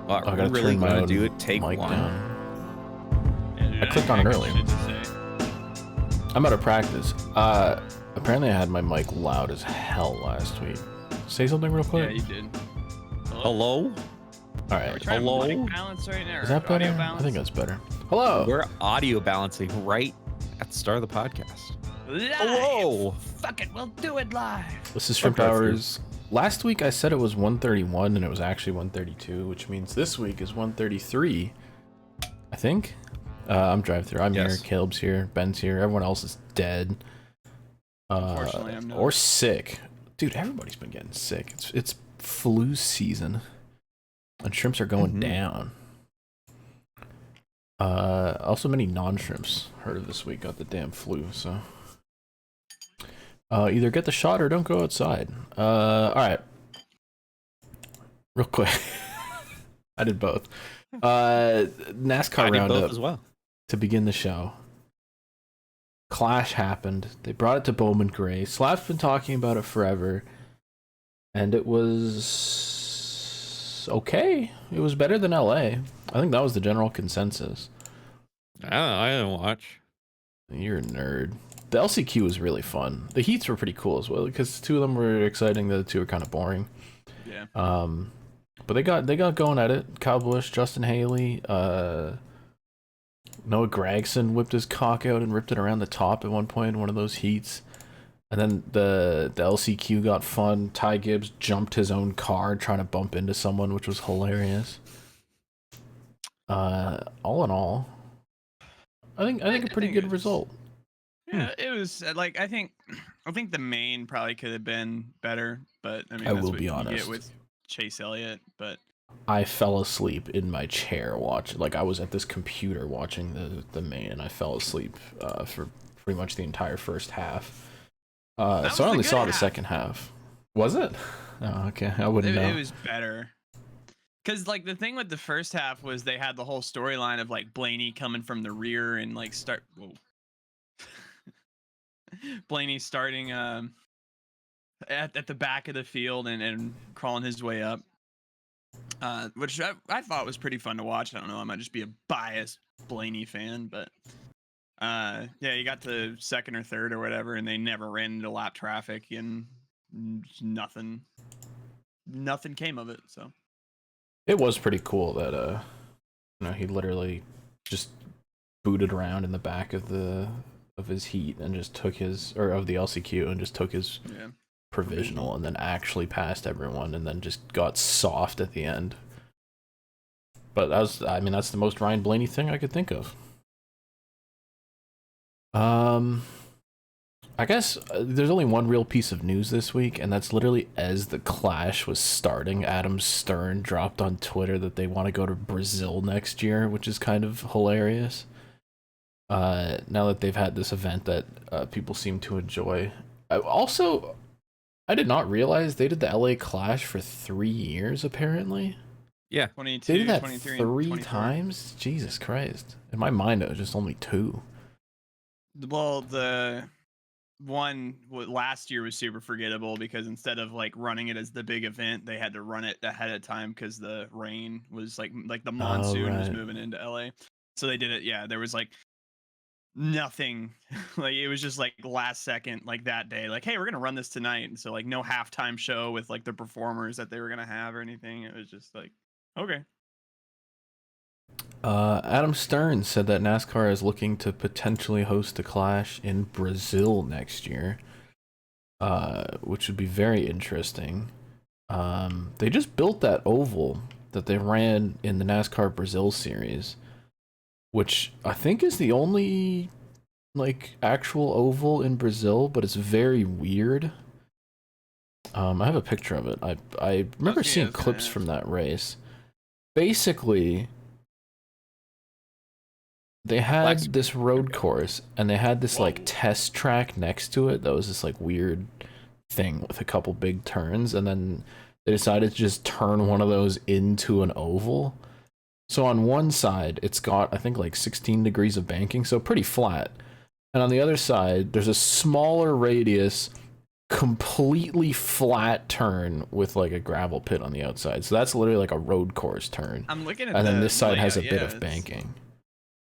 But I gotta really turn my gonna own do it. Take mic one. down. Yeah, dude, I clicked on it earlier. shit to say. I'm out of practice. Apparently I had my mic loud as hell last week. Say something real Yeah, quick. you did. Hello? All Are right. we trying Hello? to mic balance right now? Is or that better? audio I balance? think that's better. Hello. We're audio balancing right at the start of the podcast. Live. Hello. Fuck it, we'll do it live. This is Shrimp Okay, that's Hours. Last week I said it was 131 and it was actually 132, which means this week is 133. I think. I'm drive through. I'm Yes. here. Caleb's here. Ben's here. Everyone else is dead. Unfortunately, I'm not. Or sick. Dude, everybody's been getting sick. It's flu season. And shrimps are going down. Also many non-shrimps heard of this week got the damn flu, so either get the shot or don't go outside. Alright. Real quick. I did both. NASCAR I did roundup both as well. to begin the show. Clash happened. They brought it to Bowman Gray. Slap's been talking about it forever. And it was okay. It was better than LA. I think that was the general consensus. I didn't watch. You're a nerd. The LCQ was really fun. The heats were pretty cool as well because two of them were exciting. The other two were kind of boring. Yeah. But they got going at it. Kyle Busch, Justin Haley, Noah Gragson whipped his cock out and ripped it around the top at one point in one of those heats. And then the LCQ got fun. Ty Gibbs jumped his own car trying to bump into someone, which was hilarious. All in all, I think a pretty think good it was- result. Yeah, it was like I think the main probably could have been better, but I mean I that's will what be you honest. get with Chase Elliott. But I fell asleep in my chair like I was at this computer watching the main, and I fell asleep for pretty much the entire first half. was So I the only good saw the half. second half. Was it? Oh, okay. I wouldn't know. it was better. Because like the thing with the first half was they had the whole storyline of like Blaney coming from the rear and like Blaney starting at the back of the field and crawling his way up, which I thought was pretty fun to watch. I don't know, I might just be a biased Blaney fan, but yeah, you got to second or third or whatever, and they never ran into lap traffic and nothing came of it. So It was pretty cool that he literally just booted around in the back of his heat and just took his of the LCQ and just took his yeah. provisional and then actually passed everyone and then just got soft at the end. But that's the most Ryan Blaney thing I could think of. I guess there's only one real piece of news this week, and that's literally as the Clash was starting, Adam Stern dropped on Twitter that they want to go to Brazil next year, which is kind of hilarious. Now that they've had this event that people seem to enjoy. I did not realize they did the LA Clash for 3 years, apparently. Yeah. 22, They did that 23, and 3 24. times? Jesus Christ. In my mind, it was just only 2. Well, the one last year was super forgettable because instead of like running it as the big event, they had to run it ahead of time because the rain was like the monsoon was right. moving into LA. So they did it. Yeah, there was like nothing. Like it was just like last second, like that day, like, hey, we're gonna run this tonight. And so like no halftime show with like the performers that they were gonna have or anything. It was just like, okay. Adam Stern said that NASCAR is looking to potentially host a Clash in Brazil next year, which would be very interesting. They just built that oval that they ran in the NASCAR Brazil series, which I think is the only like actual oval in Brazil, but it's very weird. I have a picture of it. I remember Okay, seeing I was gonna clips ask. from that race. Basically, they had this road course and they had this like test track next to it that was this like weird thing with a couple big turns, and then they decided to just turn one of those into an oval. So on one side it's got I think like 16 degrees of banking, so pretty flat, and on the other side there's a smaller radius completely flat turn with like a gravel pit on the outside. So that's literally like a road course turn. I'm looking at And then the this side has a layout, bit yeah, of banking.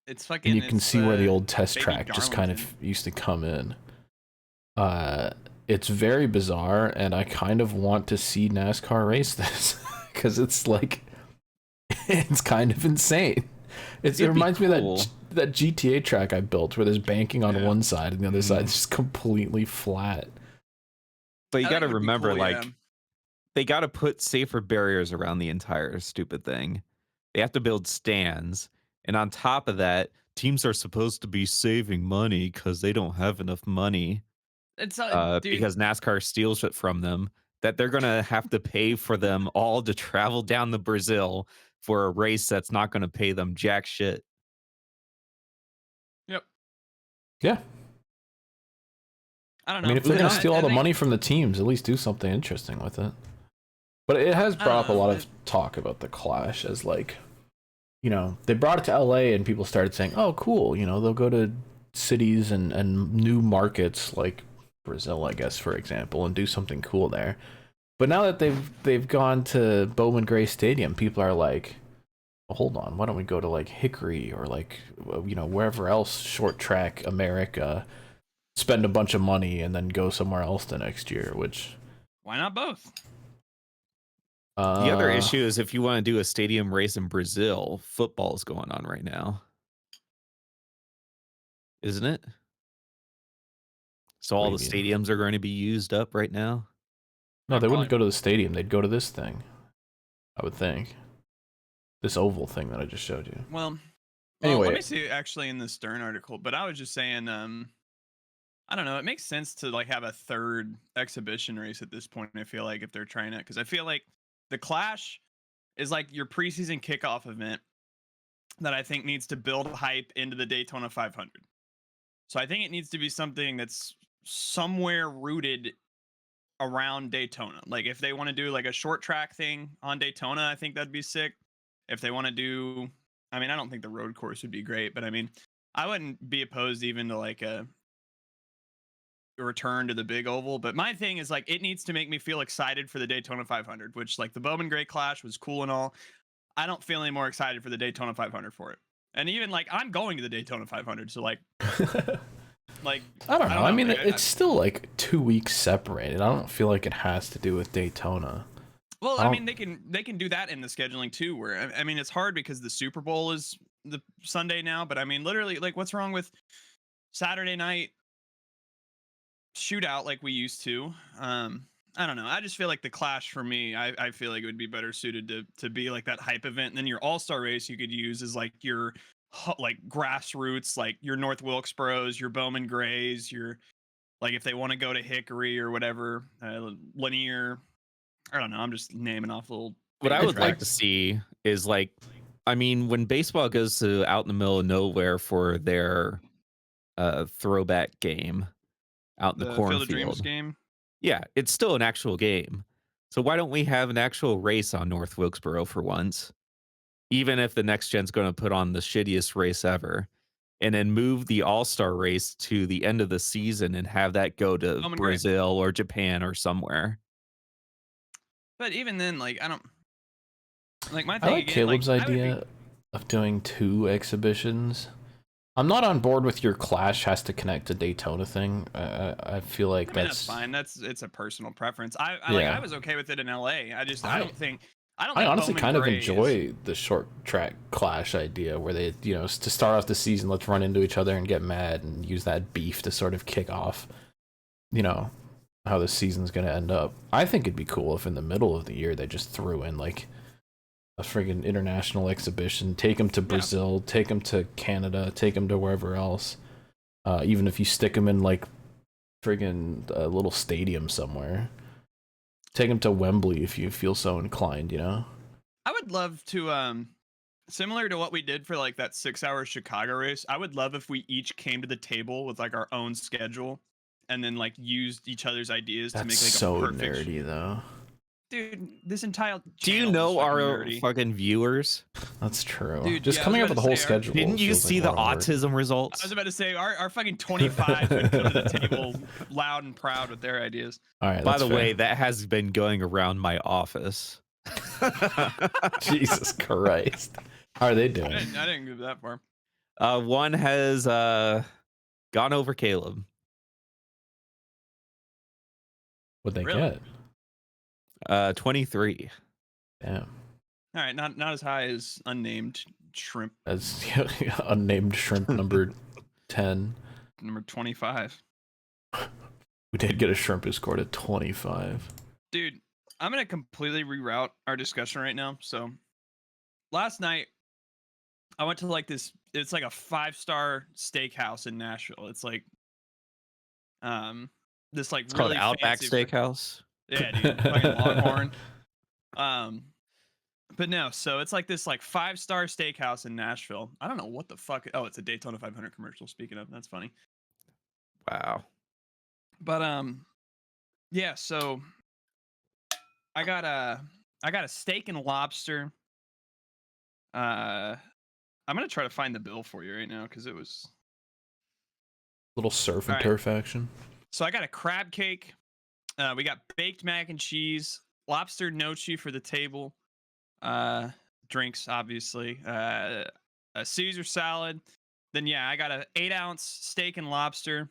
It's fucking. And you can it's see where the old test baby track just kind Darlington. of used to come in. It's very bizarre, and I kind of want to see NASCAR race this because it's like it's kind of insane. It reminds me of that GTA track I built where there's banking on one side and the other side's just completely flat. But you got to would be remember, cool, like, yeah. they got to put safer barriers around the entire stupid thing. They have to build stands. And on top of that, teams are supposed to be saving money because they don't have enough money. It's dude. Because NASCAR steals it from them, that they're going to have to pay for them all to travel down to Brazil for a race that's not going to pay them jack shit. Yep. Yeah. I don't know. I mean, if they're going to steal all the think, money from the teams, at least do something interesting with it. But it has brought up a lot of talk about the Clash as like, you know, they brought it to LA and people started saying, oh, cool, you know, they'll go to cities and new markets like Brazil, I guess, for example, and do something cool there. But now that they've gone to Bowman Gray Stadium, people are like, well, hold on, why don't we go to like Hickory or like, you know, wherever else, short track America, spend a bunch of money and then go somewhere else the next year, which... Why not both? The other issue is if you want to do a stadium race in Brazil, football is going on right now. Isn't it? So all the stadiums are going to be used up right now? No, they wouldn't go to the stadium. They'd go to this thing, I would think. This oval thing that I just showed you. Well, anyway, let me see actually in the Stern article, but I was just saying, I don't know, it makes sense to like have a third exhibition race at this point, I feel like, if they're trying it, because I feel like the Clash is like your preseason kickoff event that I think needs to build hype into the Daytona 500. So I think it needs to be something that's somewhere rooted around Daytona. Like if they want to do like a short track thing on Daytona, I think that'd be sick. If they want to do, I mean, I don't think the road course would be great, but I mean, I wouldn't be opposed even to like a return to the big oval. But my thing is like, it needs to make me feel excited for the Daytona 500, which like the Bowman Gray Clash was cool and all. I don't feel any more excited for the Daytona 500 for it. And even like I'm going to the Daytona 500, so like, like I don't know. I mean, it's still like 2 weeks separated. I don't feel like it has to do with Daytona. Well, I mean, they can do that in the scheduling too. Where I mean, it's hard because the Super Bowl is the Sunday now. But I mean, literally, like, what's wrong with Saturday night shootout like we used to? I don't know. I just feel like the Clash for me, I feel like it would be better suited to be like that hype event. And then your All-Star race you could use as like your like grassroots, like your North Wilkesboro's, your Bowman Grays, your like if they want to go to Hickory or whatever, Linear. I don't know. I'm just naming off little. What I would like to see is like, I mean, when baseball goes to out in the middle of nowhere for their throwback game out in the cornfield. Field of Dreams game. Yeah, it's still an actual game. So why don't we have an actual race on North Wilkesboro for once? Even if the next gen's going to put on the shittiest race ever, and then move the All-Star race to the end of the season and have that go to Brazil or Japan or somewhere. But even then, like, I don't like my thing. I like Caleb's idea of doing 2 exhibitions. I'm not on board with your Clash has to connect to Daytona thing. I feel like that's fine. It's a personal preference. I was okay with it in LA. I honestly kind of enjoy the short track Clash idea where they, you know, to start off the season, let's run into each other and get mad and use that beef to sort of kick off, you know, how the season's going to end up. I think it'd be cool if in the middle of the year they just threw in like a friggin' international exhibition, take them to Brazil, take them to Canada, take them to wherever else. Even if you stick them in like friggin' a little stadium somewhere. Take them to Wembley if you feel so inclined, you know? I would love to, similar to what we did for like that 6-hour Chicago race, I would love if we each came to the table with like our own schedule and then like used each other's ideas to make like so a perfect... nerdy though. dude, this entire Do you channel is know fucking our nerdy. fucking viewers? That's true. Dude, Just yeah, I coming was up about with a to whole say, schedule. Didn't you feels like see a the lot of work. autism I results? was about to say our fucking 25 would come to the table loud and proud with their ideas. All right. By That's the fair. way, that has been going around my office. Jesus Christ. How are they I doing? didn't go that far. One has gone over Caleb. What'd they Really? get? 23. Damn. All right, not as high as unnamed shrimp As unnamed shrimp number 10. number 25. We did get a shrimp who scored a 25. Dude, I'm gonna completely reroute our discussion right now. So, last night I went to like this. It's like a 5-star steakhouse in Nashville. It's like, this like It's really called Outback fancy. Steakhouse. Yeah, dude, fucking Longhorn. But no, so it's like this like 5-star steakhouse in Nashville. I don't know what the fuck. Oh, it's a Daytona 500 commercial. Speaking of, that's funny. Wow. But yeah. So I got a steak and lobster. I'm gonna try to find the bill for you right now because it was. Little surf and All right. turf action. So I got a crab cake. We got baked mac and cheese, lobster nochi for the table, drinks obviously, a Caesar salad. Then yeah, I got a 8-ounce steak and lobster.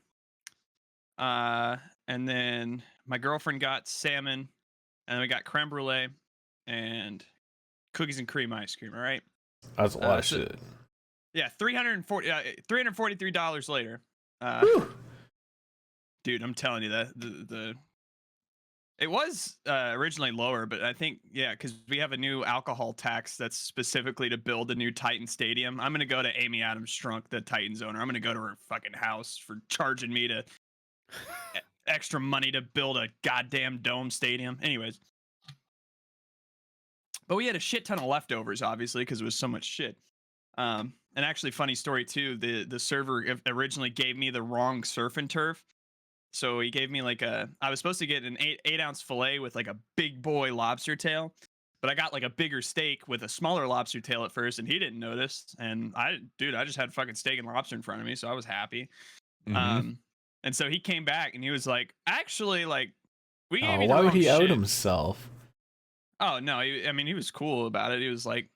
And then my girlfriend got salmon, and then we got creme brulee and cookies and cream ice cream. All right. That's a lot of so- shit. Yeah, $343 later. Dude, I'm telling you that the it was originally lower, but I think because we have a new alcohol tax that's specifically to build a new Titan Stadium. I'm gonna go to Amy Adams Strunk, the Titans owner. I'm gonna go to her fucking house for charging me to extra money to build a goddamn dome stadium. Anyways, but we had a shit ton of leftovers, obviously, because it was so much shit. And actually, funny story too. The server originally gave me the wrong surf and turf. So he gave me like I was supposed to get an 8-ounce fillet with like a big boy lobster tail, but I got like a bigger steak with a smaller lobster tail at first, and he didn't notice. And I just had fucking steak and lobster in front of me, so I was happy. Mm-hmm. And so he came back and he was like, actually, like, we gave you the Why would wrong he out shit." himself? Oh no, I mean he was cool about it. He was like,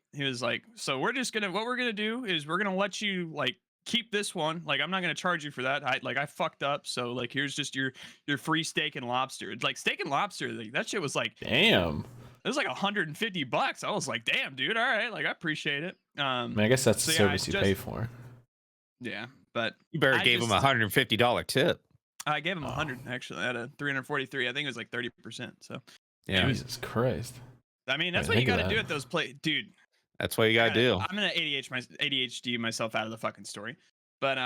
so what we're gonna do is we're gonna let you like keep this one. Like I'm not gonna charge you for that. I fucked up. So like here's just your free steak and lobster. It's like steak and lobster. Like, that shit was like Damn. it was like $150. I was like, damn, dude. All right, like I appreciate it. I mean, I guess that's the service you pay for. Yeah, but You better give him a $150 tip. I gave him 100 actually. I had a 343. I think it was like 30%. So Yeah. Jesus Christ. I mean that's Wait, what you think got of to do that. at those dude. That's what you gotta do. I'm gonna ADHD myself out of the fucking story, but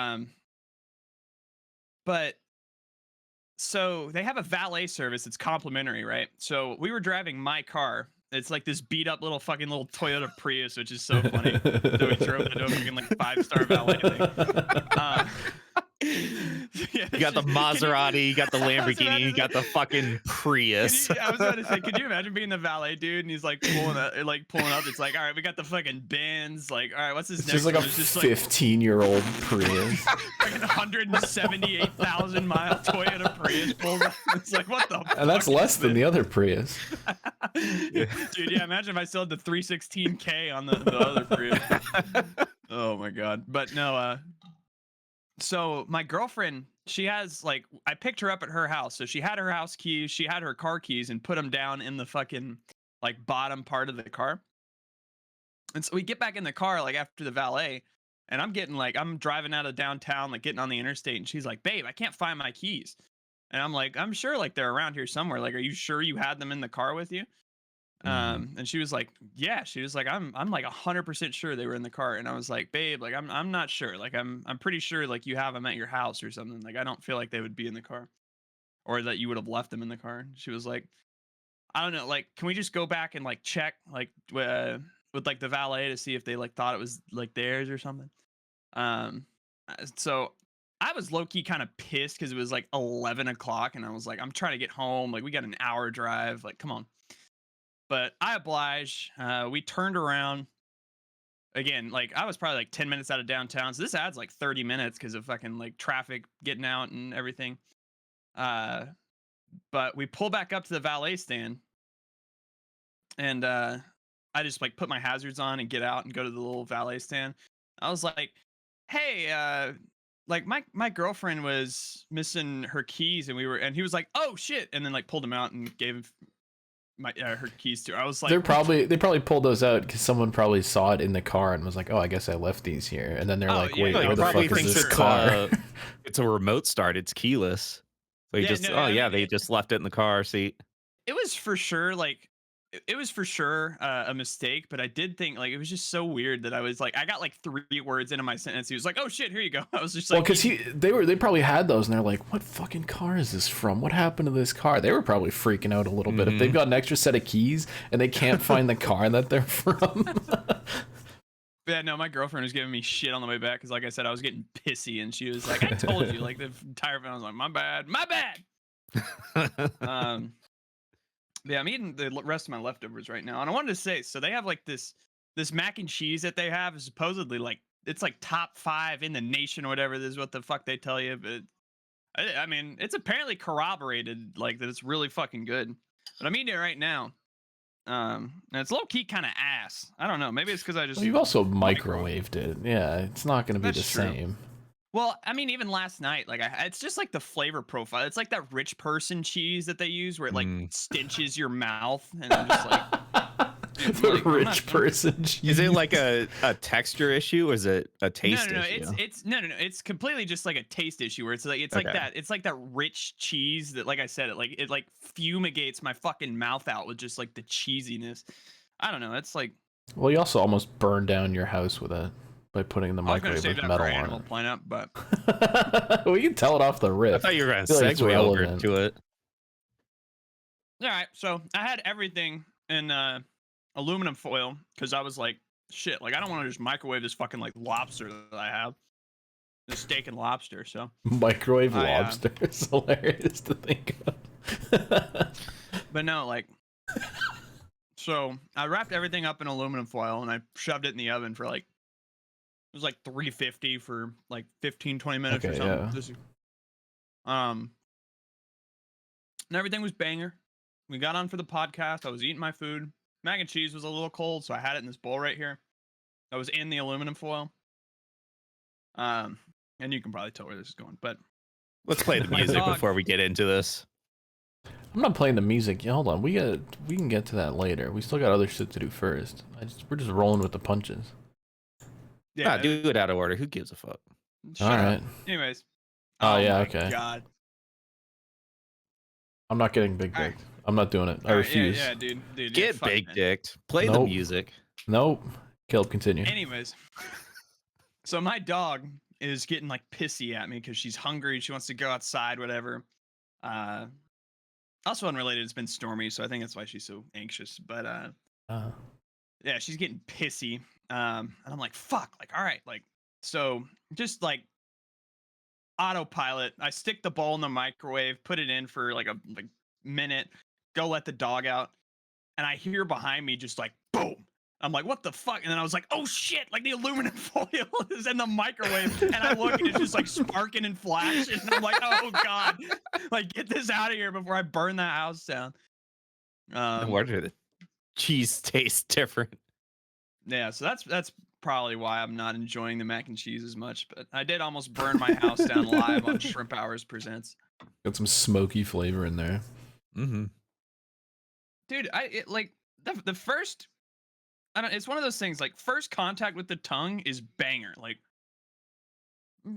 so they have a valet service. It's complimentary, right? So we were driving my car. It's like this beat up little Toyota Prius, which is so funny. So we drove it to a fucking like 5-star valet thing. Yeah, You got the Maserati, you got the I was about Lamborghini, to you say- got the fucking Prius. I was about to say, could you imagine being the valet dude and he's like pulling up? It's like, all right, we got the fucking Benz. Like, all right, what's this It's next just like a one? It's just like 15-year-old Prius. like a 178,000-mile Toyota Prius pulls up. It's like, what the fuck? And that's less is than this? the other Prius. Dude, yeah, imagine if I still had the 316K on the other Prius. Oh my god. But no, so my girlfriend, she has like I picked her up at her house. So she had her house keys, she had her car keys and put them down in the fucking like bottom part of the car. And so we get back in the car like after the valet, and I'm driving out of downtown, like getting on the interstate, and she's like, "Babe, I can't find my keys." And I'm like, "I'm sure like they're around here somewhere. Like, are you sure you had them in the car with you?" And she was like, "Yeah." She was like, "I'm like 100% sure they were in the car." And I was like, "Babe, like I'm not sure. Like I'm pretty sure like you have them at your house or something. Like I don't feel like they would be in the car, or that you would have left them in the car." And she was like, "I don't know. Like, can we just go back and like check like with like the valet to see if they like thought it was like theirs or something?" So I was low key kind of pissed because it was like 11 o'clock, and I was like, I'm trying to get home. Like we got an hour drive. Like, come on. But I oblige. We turned around again. Like I was probably like 10 minutes out of downtown, so this adds like 30 minutes because of fucking like traffic getting out and everything. But we pull back up to the valet stand, and I just like put my hazards on and get out and go to the little valet stand. I was like, "Hey, like my girlfriend was missing her keys, and he was like, "Oh shit," and then like pulled them out and gave my her keys to her. I was like, they probably pulled those out because someone probably saw it in the car and was like, "Oh, I guess I left these here." And then they're like, yeah, "Wait, like, where the probably fuck is thinks this it's, car?" it's a remote start. It's keyless. So he Yeah, just, no, oh I yeah, mean, they just left it in the car seat. it was for sure like it was for sure a mistake, but I did think like it was just so weird that I was like I got like 3 words into my sentence. He was like, "Oh shit, here you go." I was just Well, like, because they probably had those and they're like, "What fucking car is this from? What happened to this car?" They were probably freaking out a little bit if they've got an extra set of keys and they can't find the car that they're from. yeah, no, my girlfriend was giving me shit on the way back because, like I said, I was getting pissy, and she was like, "I told you." Like the entire time, I was like, "My bad, my bad." Yeah, I'm eating the rest of my leftovers right now, and I wanted to say, so they have like this mac and cheese that they have is supposedly like it's like top 5 in the nation or whatever. This is what the fuck they tell you, but I mean, it's apparently corroborated like that it's really fucking good. But I'm eating it right now. And it's low key kind of ass. I don't know. Maybe it's because I Well, just you've also microwaved it. Yeah, it's not going to be That's the true. same. Well, I mean, even last night, like it's just like the flavor profile. It's like that rich person cheese that they use, where it like stenches your mouth, and I'm just like, dude, The like, rich person cheese. Is it like a texture issue or is it a taste no, issue? it's no. It's completely just like a taste issue where it's like Okay. it's like that rich cheese that, like I said, it like fumigates my fucking mouth out with just like the cheesiness. I don't know. It's like Well, you also almost burned down your house with it by putting the I was gonna microwave save with that metal for Animal on Planet, but it. We can tell it off the I rip. thought you were going I to feel like it's segue over relevant. to it. all right. So I had everything in aluminum foil because I was like, shit, like I don't want to just microwave this fucking like lobster that I have, the steak and lobster. So Microwave I, lobster is hilarious to think of. but no, like, so I wrapped everything up in aluminum foil and I shoved it in the oven for like, it was like 350 for like 15-20 minutes or Okay, something. yeah. And everything was banger. We got on for the podcast. I was eating my food. Mac and cheese was a little cold, so I had it in this bowl right here. I was in the aluminum foil. And you can probably tell where this is going, but Let's play the music dog- before we get into this. I'm not playing the music. Yeah, hold on. We can get to that later. We still got other shit to do first. We're just rolling with the punches. Yeah, do it out of order. Who gives a fuck? shut All up. right. Anyways. Oh, yeah, my okay. God. I'm not getting big All dick. I'm not doing it. I All right, refuse. Yeah, dude. Get fuck, big man. dicked. Play the Nope. music. Nope. Caleb, continue. Anyways. So my dog is getting like pissy at me because she's hungry. She wants to go outside, whatever. Also unrelated, it's been stormy, so I think that's why she's so anxious. But yeah, she's getting pissy. And I'm like, fuck, like, all right, like, so just like autopilot. I stick the bowl in the microwave, put it in for like a minute, go let the dog out, and I hear behind me just like boom. I'm like, what the fuck? And then I was like, oh shit, like the aluminum foil is in the microwave. And I look and it's just like sparking and flashing. And I'm like, oh God, like get this out of here before I burn that house down. No wonder the cheese tastes different. Yeah, so that's probably why I'm not enjoying the mac and cheese as much. But I did almost burn my house down live on Shrimp Hours Presents. Got some smoky flavor in there. Mm-hmm. Dude, like the first, I don't. It's one of those things. Like first contact with the tongue is banger. Like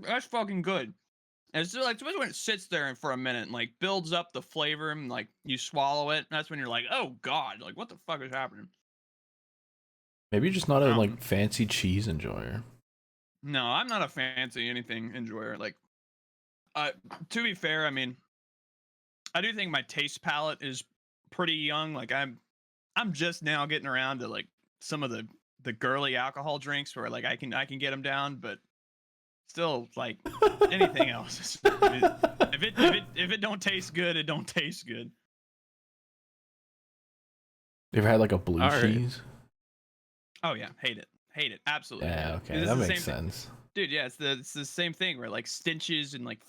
that's fucking good. And it's like especially when it sits there for a minute and like builds up the flavor and like you swallow it. That's when you're like, oh God, like what the fuck is happening? Maybe you're just not a like fancy cheese enjoyer. No, I'm not a fancy anything enjoyer. Like, to be fair, I mean, I do think my taste palette is pretty young. Like I'm just now getting around to like some of the girly alcohol drinks where like I can get them down, but still like anything else. If it don't taste good, it don't taste good. You ever had like a blue All right. cheese? Oh yeah, hate it, absolutely. Yeah, hate it. okay, It's that the makes same thing. sense. Dude. Yeah, it's the same thing where like stenches and like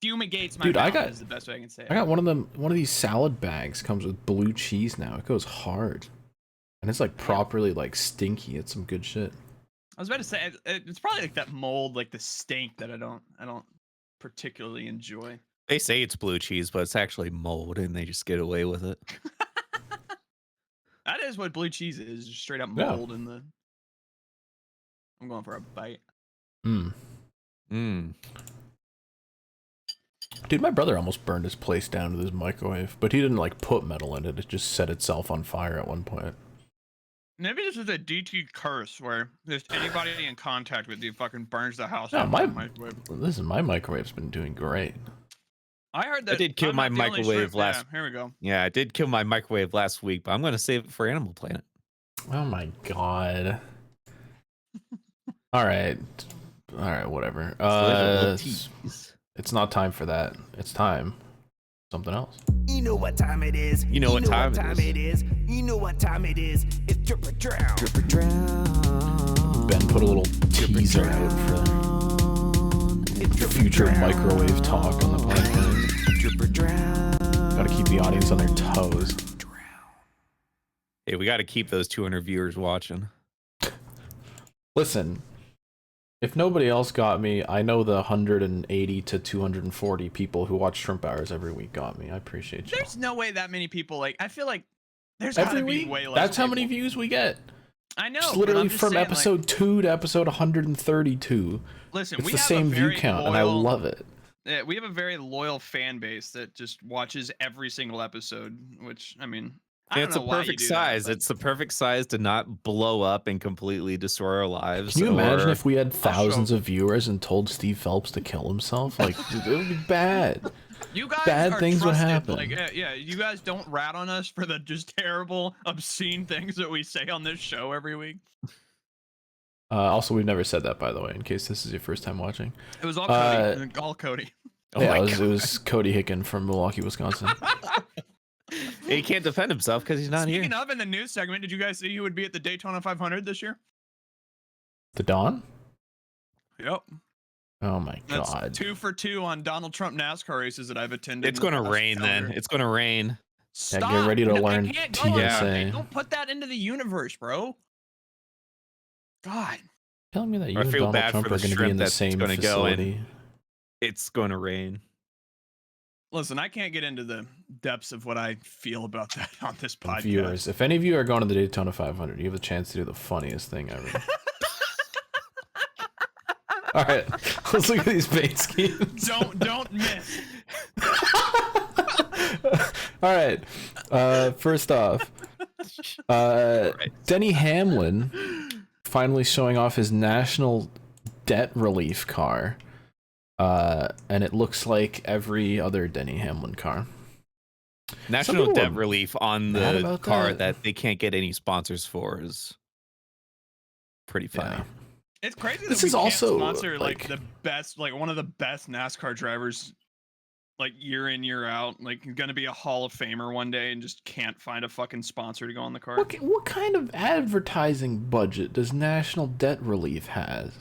fumigates my Dude, mouth is the best way I can say it. I got one of these salad bags comes with blue cheese now. It goes hard. And it's like properly like stinky. It's some good shit. I was about to say it's probably like that mold, like the stink that I don't particularly enjoy. They say it's blue cheese, but it's actually mold, and they just get away with it. That is what blue cheese is, just straight up Yeah. mold in the. I'm going for a bite. Dude, my brother almost burned his place down with his microwave, but he didn't like put metal in it. It just set itself on fire at one point. Maybe this is a DT curse where if anybody in contact with you fucking burns the house No, down with the microwave. listen, my microwave's been doing great. I heard that. I did kill I'm my not the only microwave shrimp- last. Yeah, here we go. Yeah, I did kill my microwave last week, but I'm going to save it for Animal Planet. Oh my god. All right, whatever. It's not time for that. It's time. Something else. You know what time it is. You know what time it is. You know what time it is. It's Drip or Drown. Drip or Drown. Ben put a little teaser out for future microwave talk on the podcast. Drip or Drown. Gotta keep the audience on their toes. Hey, we got to keep those 200 viewers watching. Listen, if nobody else got me, I know the 180 to 240 people who watch Shrimp Hours every week got me. I appreciate you. There's no way that many people like. I feel like there's Every gotta be week? way less. That's how people. many views we get. I know. It's but literally I'm just from saying, episode 2 to episode 132. Listen, It's we the have same a view very count, and I loyal- love it. Yeah, we have a very loyal fan base that just watches every single episode. Which I mean, I don't It's know a why you perfect do size. That, but It's the perfect size to not blow up and completely destroy our lives. Can you imagine or- if we had thousands show- of viewers and told Steve Phelps to kill himself? Like, it would be bad. you guys bad are things would trusted. happen. Like, yeah, you guys don't rat on us for the just terrible, obscene things that we say on this show every week. Also, we've never said that, by the way, in case this is your first time watching. It was all Cody. All Cody. Oh yeah, my it was Cody Hicken from Milwaukee, Wisconsin. He can't defend himself because he's not Speaking here. of, in the news segment, did you guys see who would be at the Daytona 500 this year? The Dawn? Yep. Oh my That's god. 2 for 2 on Donald Trump NASCAR races that I've attended. It's in the going to past rain then. calendar. It's going to rain. Stop. get ready to No, I learn can't go on TSA. Sunday. Don't put that into the universe, bro. God. Telling me that you I and feel Donald bad Trump for are the going to be shrimp in the that's same gonna go in. facility. It's going to rain. Listen, I can't get into the depths of what I feel about that on this podcast. Viewers, if any of you are going to the Daytona 500, you have a chance to do the funniest thing ever. All right, let's look at these bait schemes. Don't miss. All right, first off, Denny Hamlin finally showing off his national debt relief car, and it looks like every other Denny Hamlin car. National people debt were relief on mad the about car that. that they can't get any sponsors for is pretty funny. Yeah. It's crazy that This we is can't also, sponsor like- the best, like one of the best NASCAR drivers, like year in year out. Like gonna be a Hall of Famer one day, and just can't find a fucking sponsor to go on the car. What kind of advertising budget does National Debt Relief has?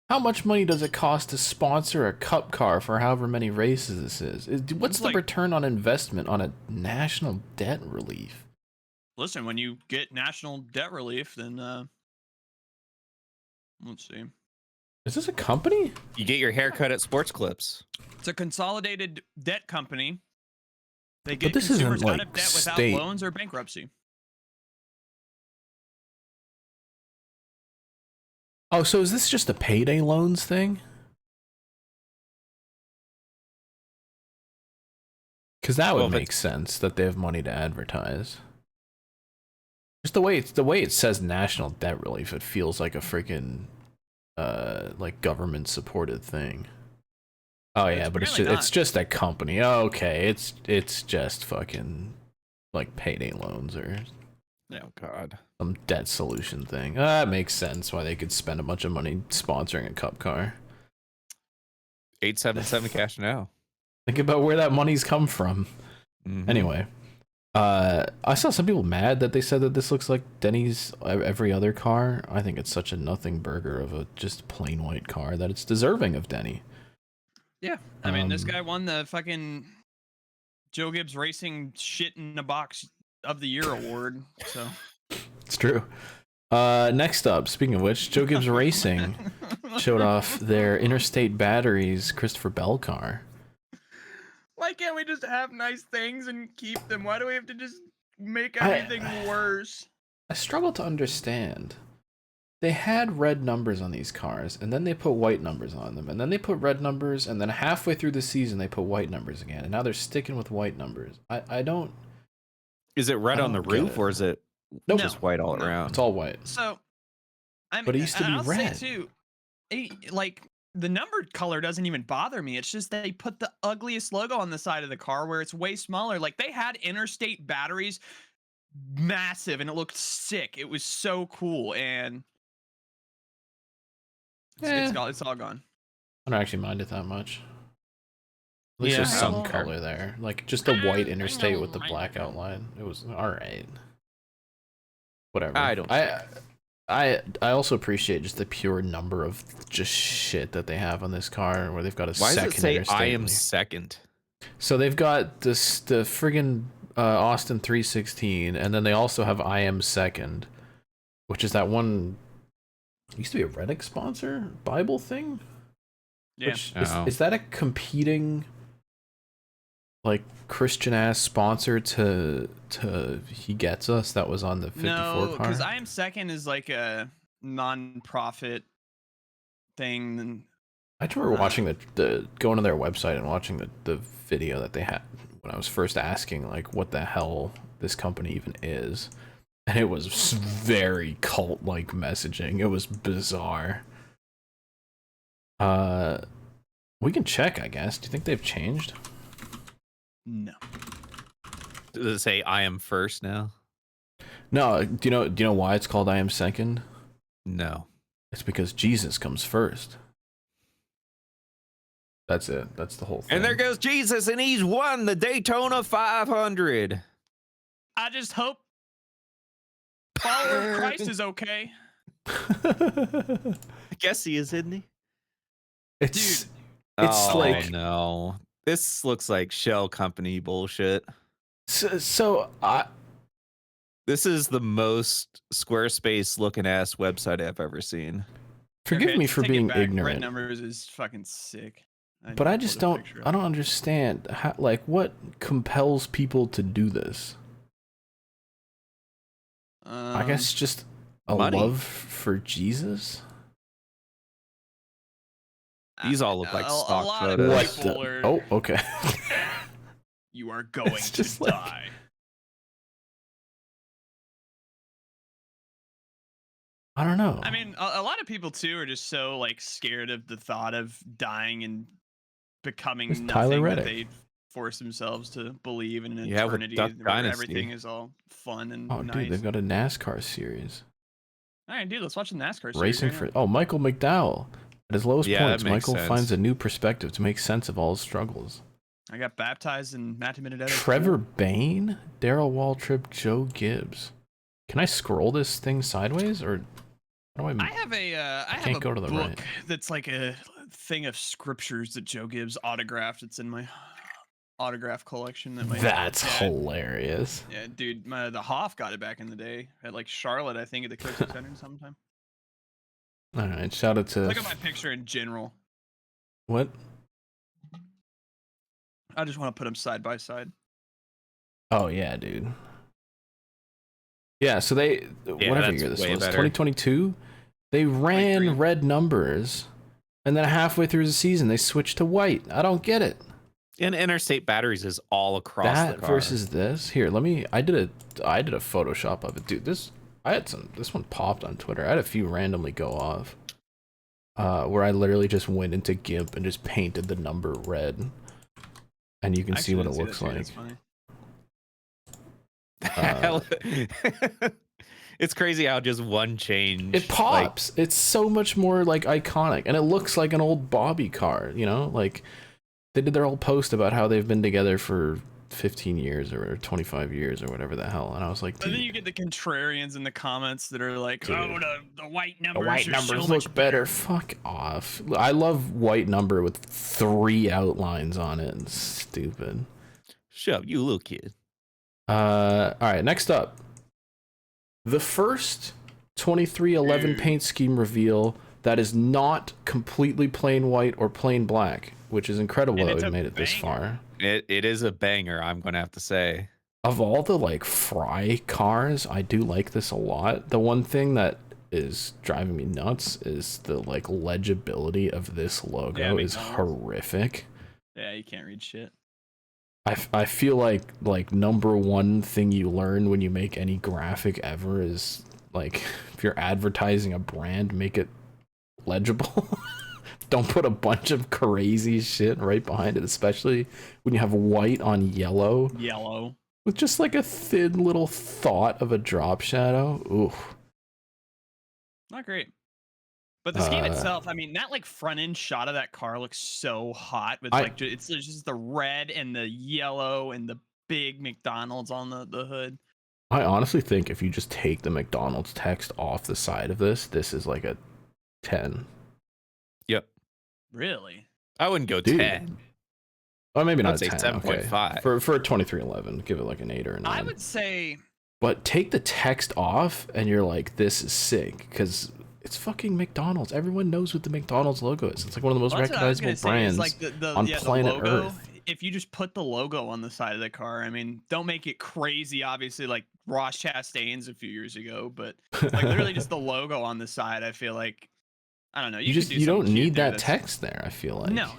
How much money does it cost to sponsor a cup car for however many races this is? What's It's the like- return on investment on a National Debt Relief? Listen, when you get national debt relief, then let's see. Is this a company? You get your haircut at Sports Clips. It's a consolidated debt company. They get this isn't, consumers out like, of debt without state. loans or bankruptcy. Oh, so is this just a payday loans thing? Because that Well, would if make sense that they have money to advertise. Just the way it says National Debt Relief, it feels like a freaking like government supported thing. Oh yeah, but it's apparently just a company. Oh, okay, it's just fucking like payday loans or Oh God. some debt solution thing. That makes sense why they could spend a bunch of money sponsoring a cup car. 877 cash now. Think about where that money's come from. Mhm. Anyway, I saw some people mad that they said that this looks like Denny's every other car. I think it's such a nothing burger of a just plain white car that it's deserving of Denny. Yeah, I mean, this guy won the fucking Joe Gibbs Racing Shit in a Box of the Year award. So it's true. Next up, speaking of which, Joe Gibbs Racing showed off their Interstate Batteries Christopher Bell car. Why can't we just have nice things and keep them? Why do we have to just make everything worse? I struggle to understand. They had red numbers on these cars, and then they put white numbers on them, and then they put red numbers, and then halfway through the season they put white numbers again, and now they're sticking with white numbers. I don't... Is it red on the roof, or is it just white all around? It's all white. So, but it used to be I'll red. say too, like, the numbered color doesn't even bother me. It's just they put the ugliest logo on the side of the car where it's way smaller. Like, they had Interstate Batteries massive, and it looked sick. It was so cool, and it's all gone. I don't actually mind it that much. At least there's some color there. Like, just a white Interstate with the black outline. It was alright. Whatever. I also appreciate just the pure number of just shit that they have on this car, where they've got a Why second does it say Interstate. I am second? So they've got the friggin' Austin 316, and then they also have I am second, which is that one used to be a Reddick sponsor Bible thing. Yeah. Which, is that a competing like Christian ass sponsor to He Gets Us that was on the 54 car? No, because I Am Second is like a non-profit thing. And I just remember watching the going to their website and watching the video that they had when I was first asking like what the hell this company even is, and it was very cult like messaging. It was bizarre. We can check, I guess. Do you think they've changed? No. Does it say I am first now? No. Do you know why it's called I Am Second? No. It's because Jesus comes first. That's it. That's the whole thing. And there goes Jesus, and he's won the Daytona 500. I just hope follower of Christ is okay. I guess he is, isn't he? It's Oh, like no. This looks like shell company bullshit. so This is the most Squarespace looking ass website I've ever seen. forgive me for being Red ignorant, numbers is fucking sick. but I just don't understand how, like, what compels people to do this. I guess just a money. love for Jesus. These all look like a stock lot of photos. people are- Oh, okay. You are going It's to just like- die. I don't know. I mean, a lot of people too are just so like scared of the thought of dying and becoming It's Tyler nothing Reddick. that they force themselves to believe in an Yeah, with eternity Duck where Dynasty. everything is all fun and Oh, nice. dude, they've got a NASCAR series. All right, dude, let's watch the NASCAR series Racing right for now. Michael McDowell. At his lowest Yeah, that points, makes Michael sense. finds a new perspective to make sense of all his struggles. I got baptized in Matthew Benedetto. Trevor Bain, Daryl Waltrip, Joe Gibbs. Can I scroll this thing sideways, or how do I have a can't a go to the book right. that's like a thing of scriptures that Joe Gibbs autographed. It's in my autograph collection. That my That's dad- hilarious. Yeah, dude, the Hoff got it back in the day at like Charlotte, I think, at the Coaching Center sometime. All right, shout out to Look at my picture in general. what? I just want to put them side by side. Oh yeah, dude. Yeah, so they whatever that's year this way was, better. 2022. They ran 23. red numbers, and then halfway through the season they switched to white. I don't get it. And Interstate Batteries is all across That the car. versus this. Here, I did a Photoshop of it, dude. This one popped on Twitter. I had a few randomly go off, where I literally just went into GIMP and just painted the number red, and you can see what it looks like. That's funny. It's crazy how just one change. It pops. It's so much more like iconic, and it looks like an old Bobby car. You know, like they did their whole post about how they've been together for 15 years or 25 years or whatever the hell. And I was like, And then dude, you get the contrarians in the comments that are like, Dude. "Oh, the white the numbers, white are numbers so look much better. Fuck off. I love white number with 3 outlines on it. It's stupid. Shut up, you little kid. All right, next up. The first 2311 paint scheme reveal that is not completely plain white or plain black, which is incredible And that it's we've a made it this banger. far. It is a banger, I'm going to have to say. Of all the like Fry cars, I do like this a lot. The one thing that is driving me nuts is the like legibility of this logo is horrific. Yeah, you can't read shit. I feel like number one thing you learn when you make any graphic ever is like if you're advertising a brand, make it legible. Don't put a bunch of crazy shit right behind it, especially when you have white on yellow. Yellow. With just like a thin little thought of a drop shadow. Ooh. Not great. But the scheme itself, I mean, that like front end shot of that car looks so hot with like it's just the red and the yellow and the big McDonald's on the hood. I honestly think if you just take the McDonald's text off the side of this is like a 10. Yep. Really? I wouldn't go Dude. 10. Well, maybe not I'd say 10. 7.5. Okay. For a 2311, give it like an 8 or a 9. I would say. But take the text off, and you're like, this is sick, because it's fucking McDonald's. Everyone knows what the McDonald's logo is. It's like one of the most recognizable brands like on planet logo, Earth. If you just put the logo on the side of the car, I mean, don't make it crazy. Obviously, like Ross Chastain's a few years ago, but like literally just the logo on the side. I feel like. I don't know. You don't need that text there. I feel like no.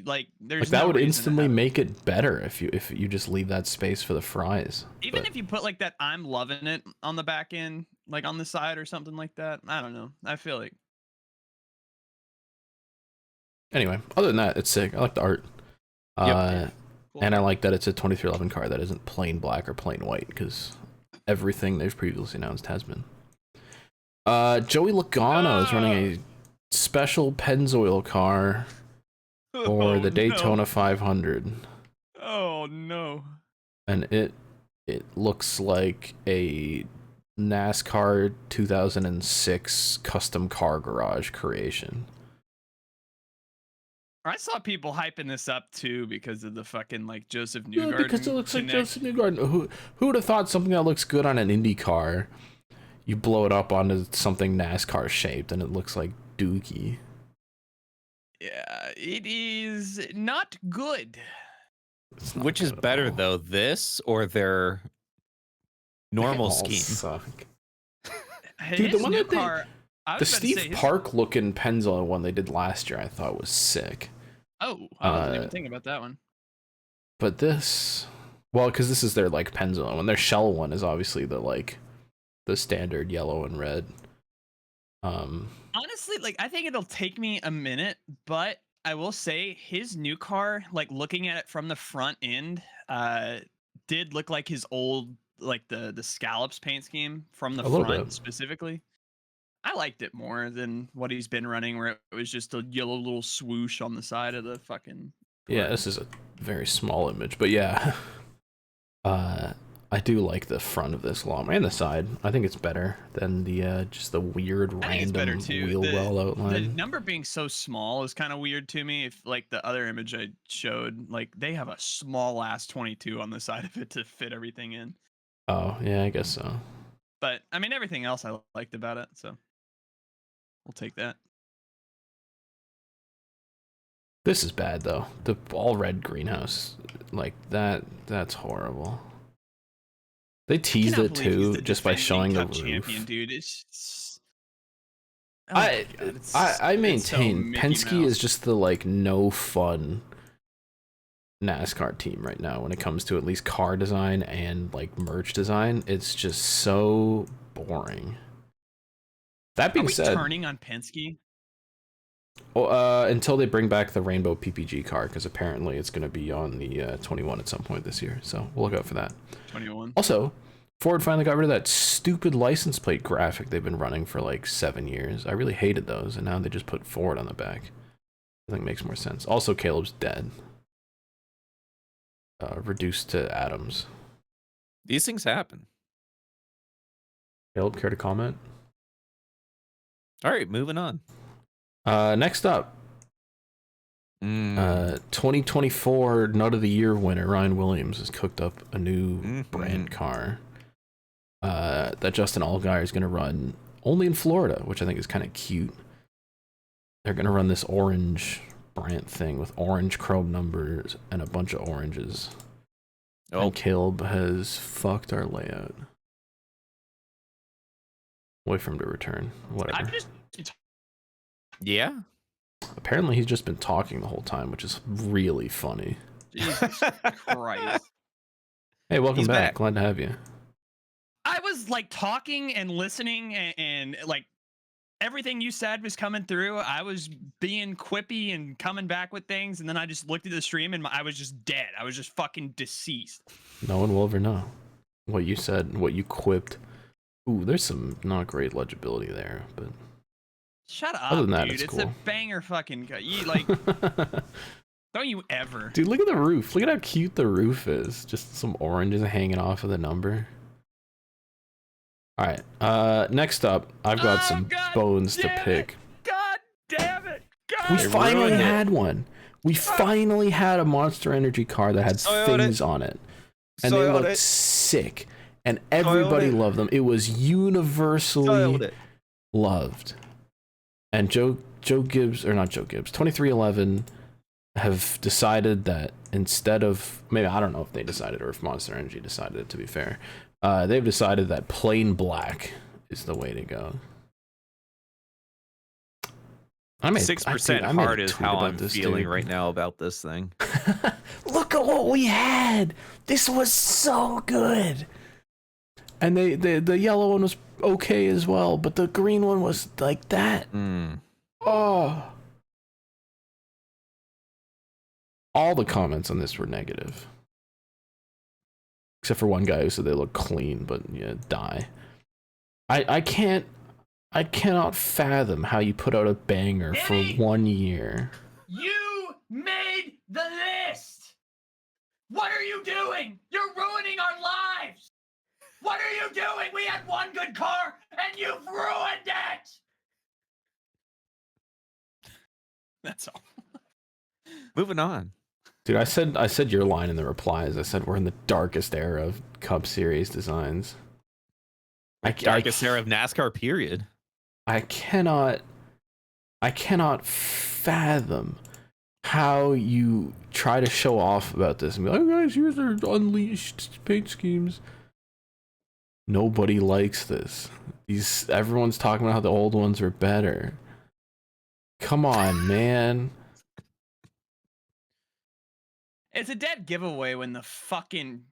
Like there's like that no would reason instantly make it better if you just leave that space for the fries. Even if you put like that "I'm loving it" on the back end, like on the side or something like that. I don't know. I feel like. Anyway, other than that, it's sick. I like the art. Cool. And I like that it's a 2311 car that isn't plain black or plain white, because everything they've previously announced has been. Joey Logano is running a special Pennzoil car for the Daytona 500. Oh no. And it looks like a NASCAR 2006 custom car garage creation. I saw people hyping this up too because of the fucking like Joseph Newgarden. Yeah, because it looks like Joseph Newgarden. Who would have thought something that looks good on an Indy car, you blow it up onto something NASCAR shaped and it looks like Dookie. Yeah, it is not good. Which is better though, this or their normal scheme? Suck. Dude, the one that the Steve Park looking Pennzoil one they did last year I thought was sick. Oh, I wasn't even thinking about that one. But this, well, because this is their like Pennzoil one. Their shell one is obviously the standard yellow and red. Honestly, like I think it'll take me a minute, but I will say his new car, like looking at it from the front end, did look like his old, like the scallops paint scheme from the front specifically. I liked it more than what he's been running, where it was just a yellow little swoosh on the side of the fucking. Yeah, this is a very small image, but yeah, I do like the front of this lawnmower and the side. I think it's better than the just the weird random wheel well outline. The number being so small is kind of weird to me. If like the other image I showed, like they have a small ass 22 on the side of it to fit everything in. Oh yeah, I guess so. But I mean, everything else I liked about it, so we'll take that. This is bad though. The all red greenhouse, like that's horrible. They teased it too, just by showing the roof. Champion, dude. It's I maintain Penske is just the like no fun NASCAR team right now when it comes to at least car design and like merch design. It's just so boring. That being said, turning on Penske. Until they bring back the rainbow PPG car, because apparently it's going to be on the 21 at some point this year. So we'll look out for that. 21. Also, Ford finally got rid of that stupid license plate graphic they've been running for like 7 years. I really hated those, and now they just put Ford on the back. I think it makes more sense. Also, Caleb's dead. reduced to atoms. These things happen. Caleb, care to comment? All right, moving on. Next up, 2024 Nut of the Year winner Ryan Williams has cooked up a new brand car that Justin Allgaier is going to run only in Florida, which I think is kind of cute. They're going to run this orange Brant thing with orange chrome numbers and a bunch of oranges. Oh. And Caleb has fucked our layout. Wait for him to return. Whatever. Yeah. Apparently he's just been talking the whole time, which is really funny. Jesus Christ. Hey, welcome back. Glad to have you. I was like talking and listening and like everything you said was coming through. I was being quippy and coming back with things, and then I just looked at the stream and I was just dead. I was just fucking deceased. No one will ever know what you said, what you quipped. Ooh, there's some not great legibility there, but shut up, other than that, dude. It's cool. a banger fucking cut. You like don't you ever. Dude, look at the roof. Look at how cute the roof is. Just some oranges hanging off of the number. All right. Next up, I've got some bones to pick. God damn it. God. We finally had one. We finally had a Monster Energy car that had things on it. And they looked sick. And everybody loved them. It was universally loved. And Joe Gibbs, or not Joe Gibbs, 2311 have decided that instead of, maybe I don't know if they decided or if Monster Energy decided it, to be fair. They've decided that plain black is the way to go. 6% hard is how I'm feeling right now about this thing. Look at what we had. This was so good. And the yellow one was okay as well, but the green one was like that. Oh. All the comments on this were negative. Except for one guy who said they look clean, but yeah, die. I cannot fathom how you put out a banger for 1 year. You made the list. What are you doing? You're ruining our lives. What are you doing? We had one good car and you've ruined it. That's all. Moving on. Dude, I said your line in the replies. I said we're in the darkest era of Cup Series designs. Darkest era of NASCAR, period. I cannot fathom how you try to show off about this and be like, oh guys, here's our unleashed paint schemes. Nobody likes this. Everyone's talking about how the old ones are better. Come on, man. It's a dead giveaway when the fucking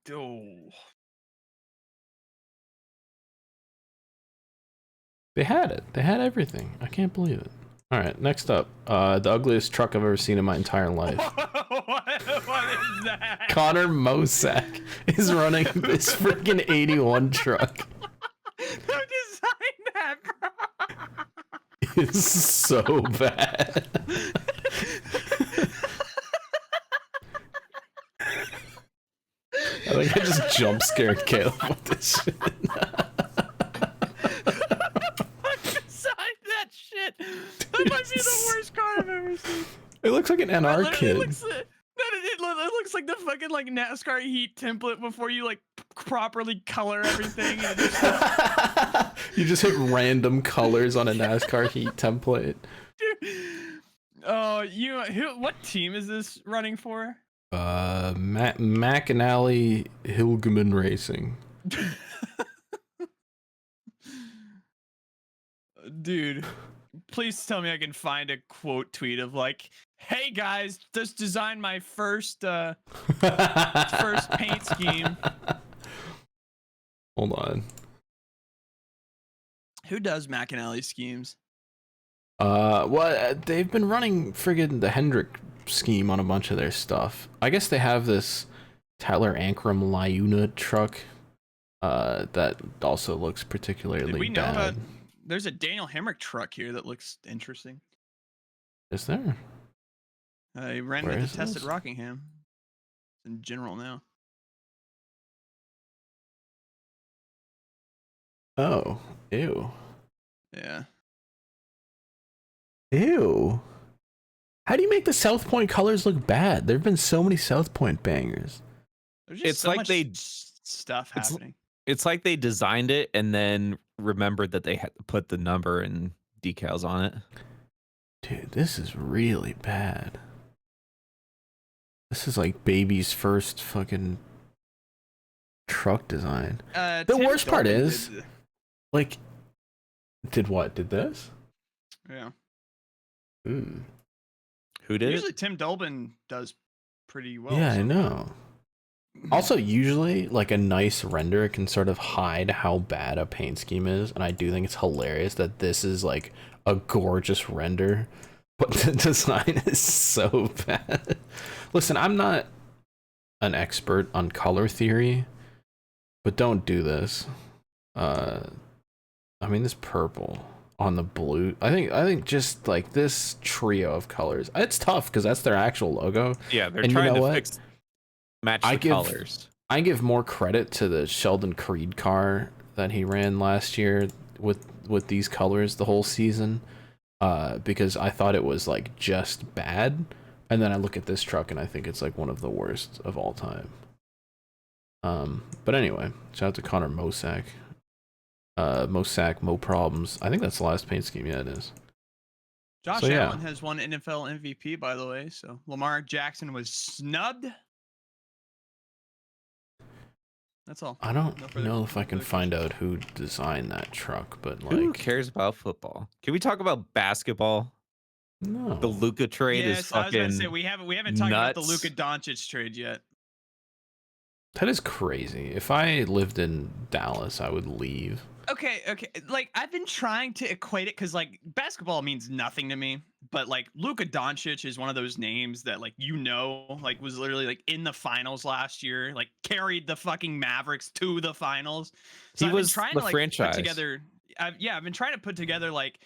They had it. They had everything. I can't believe it. All right, next up, the ugliest truck I've ever seen in my entire life. What is that? Connor Mosak is running this freaking 81 truck. Who designed that, bro? It's so bad. I think I just jump scared Caleb with this shit. That shit. That might be the worst car I've ever seen. It looks like an NR kit. It looks like the fucking like NASCAR heat template before you like properly color everything. And you just hit random colors on a NASCAR heat template. Dude. Oh, what team is this running for? McAnally Hilgeman Racing. Dude, please tell me I can find a quote tweet of like, hey guys, just designed my first paint scheme. Hold on. Who does McAnally schemes? Well, they've been running friggin' the Hendrick scheme on a bunch of their stuff. I guess they have this Tyler Ankrum Liuna truck that also looks particularly Did we know bad. about, there's a Daniel Hemrick truck here that looks interesting. Is there? He ran Where with is the test this? at Rockingham. in general now. Oh, ew. Yeah. Ew. How do you make the South Point colors look bad? There have been so many South Point bangers. There's just It's so like much they- stuff it's- happening. It's like they designed it and then remembered that they had to put the number and decals on it. Dude, this is really bad. This is like baby's first fucking truck design. The Tim worst part Dolman is, like, did what? Did this? yeah. Ooh. Who did Usually it? Tim Dolman does pretty well. Yeah, I somehow. know. Also, usually, like, a nice render can sort of hide how bad a paint scheme is, and I do think it's hilarious that this is, like, a gorgeous render, but the design is so bad. Listen, I'm not an expert on color theory, but don't do this. I mean, this purple on the blue, I think just, like, this trio of colors, it's tough, because that's their actual logo. Yeah, they're And you trying know to what? match I the give- colors. I give more credit to the Sheldon Creed car that he ran last year with these colors the whole season, because I thought it was like just bad, and then I look at this truck and I think it's like one of the worst of all time. But anyway, shout out to Connor Mosack. Mosack, Mo Problems. I think that's the last paint scheme. Yeah, it is. Josh So, yeah. Allen has won NFL MVP, by the way. So Lamar Jackson was snubbed. That's all. I No don't further- know if no I can further find out who designed that truck, but Who like, cares about football? Can we talk about basketball? no. The Luka trade is Yes, I was about to say fucking we haven't talked about the nuts. Luka Doncic trade yet. That is crazy. If I lived in Dallas, I would leave. Okay. Like I've been trying to equate it because like basketball means nothing to me, but like Luka Doncic is one of those names that like like was literally like in the finals last year, like carried the fucking Mavericks to the finals. So He I've been was trying the to like franchise. put together. I've been trying to put together like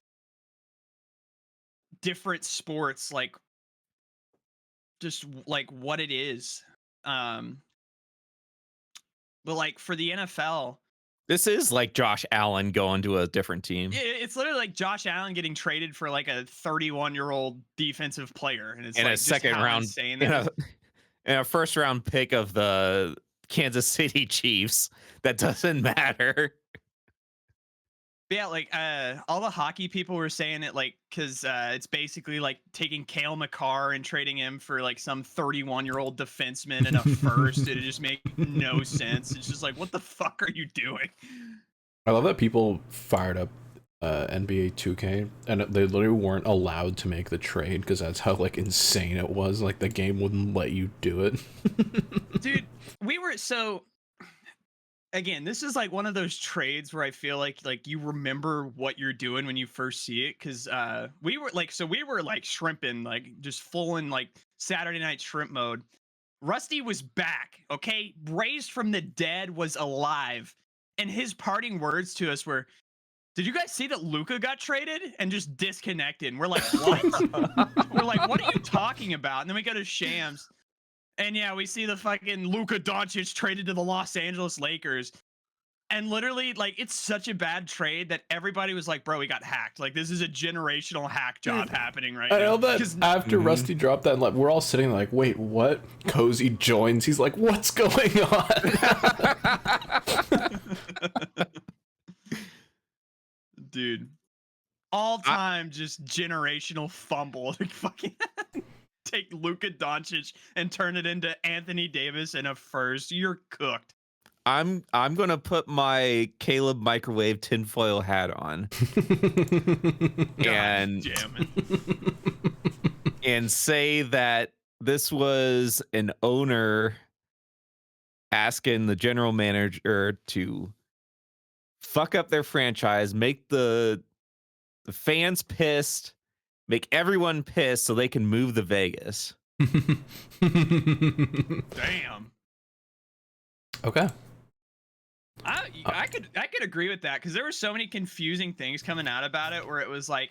different sports, like just like what it is. But like for the NFL. This is like Josh Allen going to a different team. It's literally like Josh Allen getting traded for like a 31-year-old defensive player, and it's In like a just second how round, insane in that is. a first round pick of the Kansas City Chiefs. That doesn't matter. Yeah, like all the hockey people were saying it like because it's basically like taking Cale Makar and trading him for like some 31-year-old defenseman and a first. It just make no sense. It's just like, what the fuck are you doing? I love that people fired up NBA 2K and they literally weren't allowed to make the trade because that's how like insane it was. Like the game wouldn't let you do it. Dude, we were so again, this is like one of those trades where I feel like you remember what you're doing when you first see it, because we were like shrimping, like just full in like Saturday night shrimp mode. Rusty was back, okay? Raised from the dead, was alive, and his parting words to us were, "Did you guys see that Luka got traded?" And just disconnected. And we're like, "What?" We're like, "What are you talking about?" And then we go to Shams. And yeah, we see the fucking Luka Doncic traded to the Los Angeles Lakers. And literally, like, it's such a bad trade that everybody was like, bro, we got hacked. Like, this is a generational hack job happening right I now. know that 'Cause- after Rusty dropped that, like, we're all sitting like, wait, what? Cozy joins. He's like, what's going on? Dude. All time just generational fumble. Like, fucking take Luka Doncic and turn it into Anthony Davis in a first. You're cooked. I'm gonna put my Caleb microwave tinfoil hat on and Damn it. and say that this was an owner asking the general manager to fuck up their franchise, make the fans pissed, make everyone pissed so they can move to Vegas. Damn. Okay. I could agree with that, because there were so many confusing things coming out about it where it was like,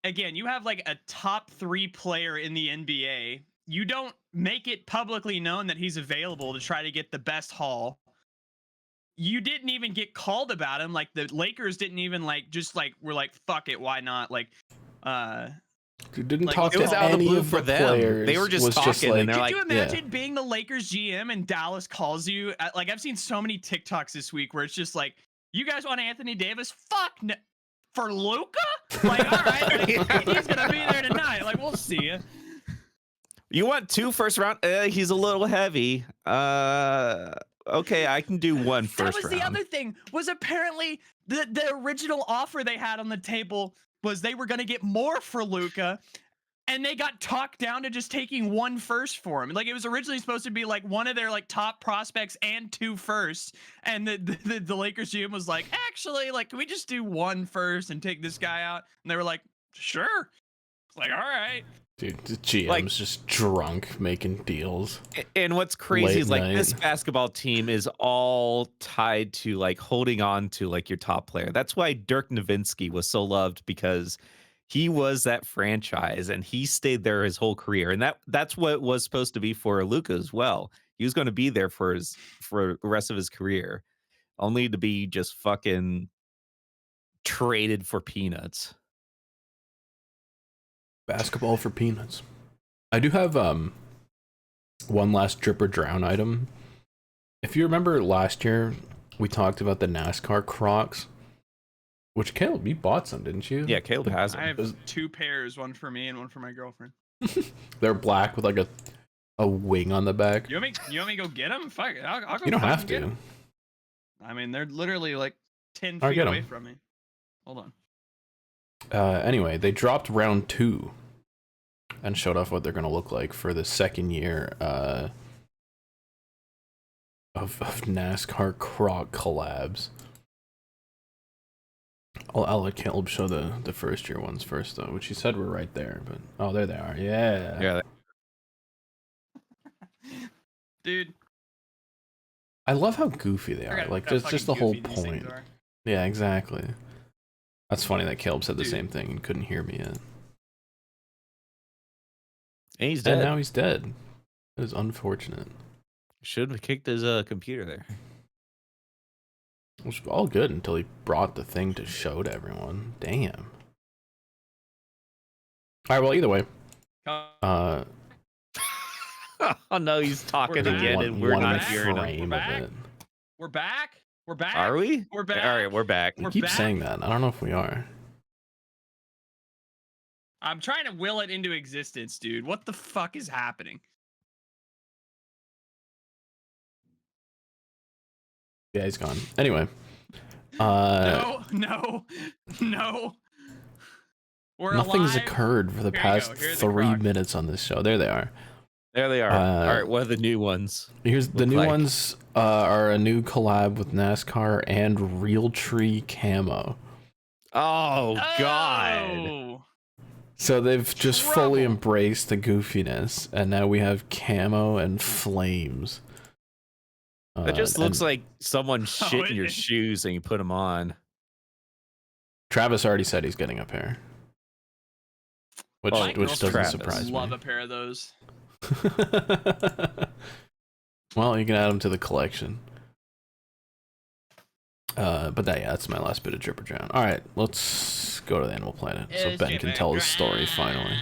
again, you have like a top 3 player in the NBA you don't make it publicly known that he's available to try to get the best haul. You didn't even get called about him. Like the Lakers didn't even were like, fuck it, why not? Like, Dude didn't like, talk it to was out of the any blue of for the them. players. They were just was talking, and they're could like, you imagine being the Lakers GM and Dallas calls you? Like, I've seen so many TikToks this week where it's just like, you guys want Anthony Davis? Fuck no. For Luka? Like, all right, like, he's gonna be there tonight. Like, we'll see you. you want 2 first round? He's a little heavy. Okay, I can do 1 first round. That was the other thing. Was apparently the original offer they had on the table was they were gonna get more for Luka. And they got talked down to just taking 1 first for him. Like, it was originally supposed to be like one of their like top prospects and 2 firsts. And the Lakers GM was like, actually, like, can we just do 1 first and take this guy out? And they were like, sure. It's like, all right. Dude, the GM's Like, just drunk making deals. And what's crazy Late is like night. this basketball team is all tied to like holding on to like your top player. That's why Dirk Nowitzki was so loved, because he was that franchise and he stayed there his whole career. And that's what it was supposed to be for Luka as well. He was going to be there for the rest of his career, only to be just fucking traded for peanuts. Basketball for peanuts. I do have one last drip or drown item. If you remember last year, we talked about the NASCAR Crocs, which Caleb, you bought some, didn't you? Yeah, Caleb has I them. have 2 pairs, 1 for me and 1 for my girlfriend. They're black with like a wing on the back. You want me to go get them? Fuck it. I'll go You don't fucking have get to. 'em. I mean, they're literally like 10 All right, feet get away 'em. from me. Hold on. Anyway, they dropped round 2 and showed off what they're going to look like for the second year of NASCAR Croc collabs. I'll let Caleb show the first year ones first, though, which he said were right there. But oh, there they are. Yeah. Yeah. Dude. I love how goofy they are. Like just the whole point. Yeah, exactly. That's funny that Caleb said the same thing and couldn't hear me yet. And he's dead. And now he's dead. It is unfortunate. Should have kicked his computer there. It was all good until he brought the thing to show to everyone. Damn. All right, well, either way. Oh no, he's talking again, and we're not hearing him. We're back. We're back. Are we? We're back. All right, we're back. We keep saying that. I don't know if we are. I'm trying to will it into existence, dude. What the fuck is happening? Yeah, he's gone. Anyway. No. Nothing's alive. occurred for the past 3 minutes on this show. There they are. There they are. All right, what are the new ones? Here's the new ones. Are a new collab with NASCAR and Realtree Camo. Oh God. Oh. So they've just fully embraced the goofiness, and now we have camo and flames. It just looks like someone shit in your shoes and you put them on. Travis already said he's getting a pair, which doesn't surprise me. Love a pair of those. Well, you can add them to the collection. But that's my last bit of drip or drown. All right, let's go to the Animal Planet so Ben can tell his story finally.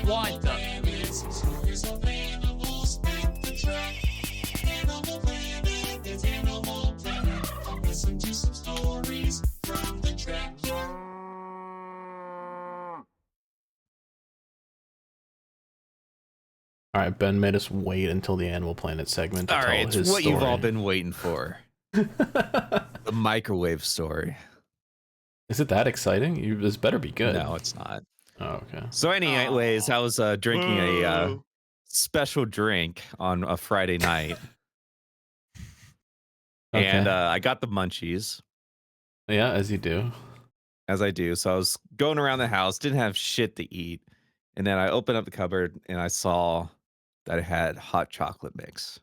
What the? All right, Ben made us wait until the Animal Planet segment to All tell right, his it's what story. you've all been waiting for. The microwave story. Is it that exciting? This better be good. No, it's not. Oh, okay. So anyways, I was drinking a special drink on a Friday night. Okay. And I got the munchies. Yeah, as you do. As I do. So I was going around the house, didn't have shit to eat. And then I opened up the cupboard and I saw that it had hot chocolate mix.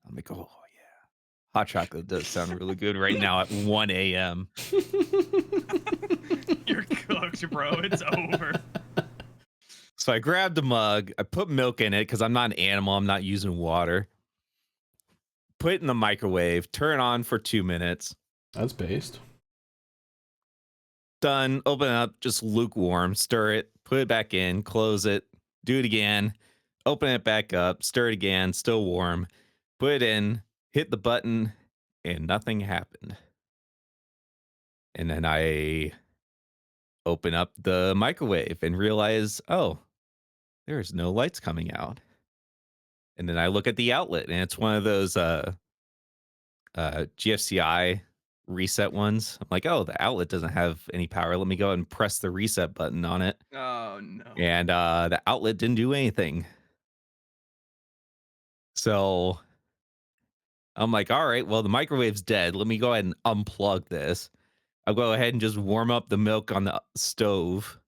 I'm like, oh, yeah. Hot chocolate does sound really good right now at 1 a.m. You're cooked, bro. It's over. So I grabbed a mug. I put milk in it because I'm not an animal. I'm not using water. Put it in the microwave. Turn it on for 2 minutes. That's based. Done. Open it up. Just lukewarm. Stir it. Put it back in. Close it. Do it again. Open it back up. Stir it again. Still warm. Put it in. Hit the button. And nothing happened. And then I open up the microwave and realize, oh, there's no lights coming out. And then I look at the outlet, and it's one of those GFCI reset ones. I'm like, oh, the outlet doesn't have any power. Let me go and press the reset button on it. Oh no. And the outlet didn't do anything. So I'm like, all right, well, the microwave's dead. Let me go ahead and unplug this. I'll go ahead and just warm up the milk on the stove.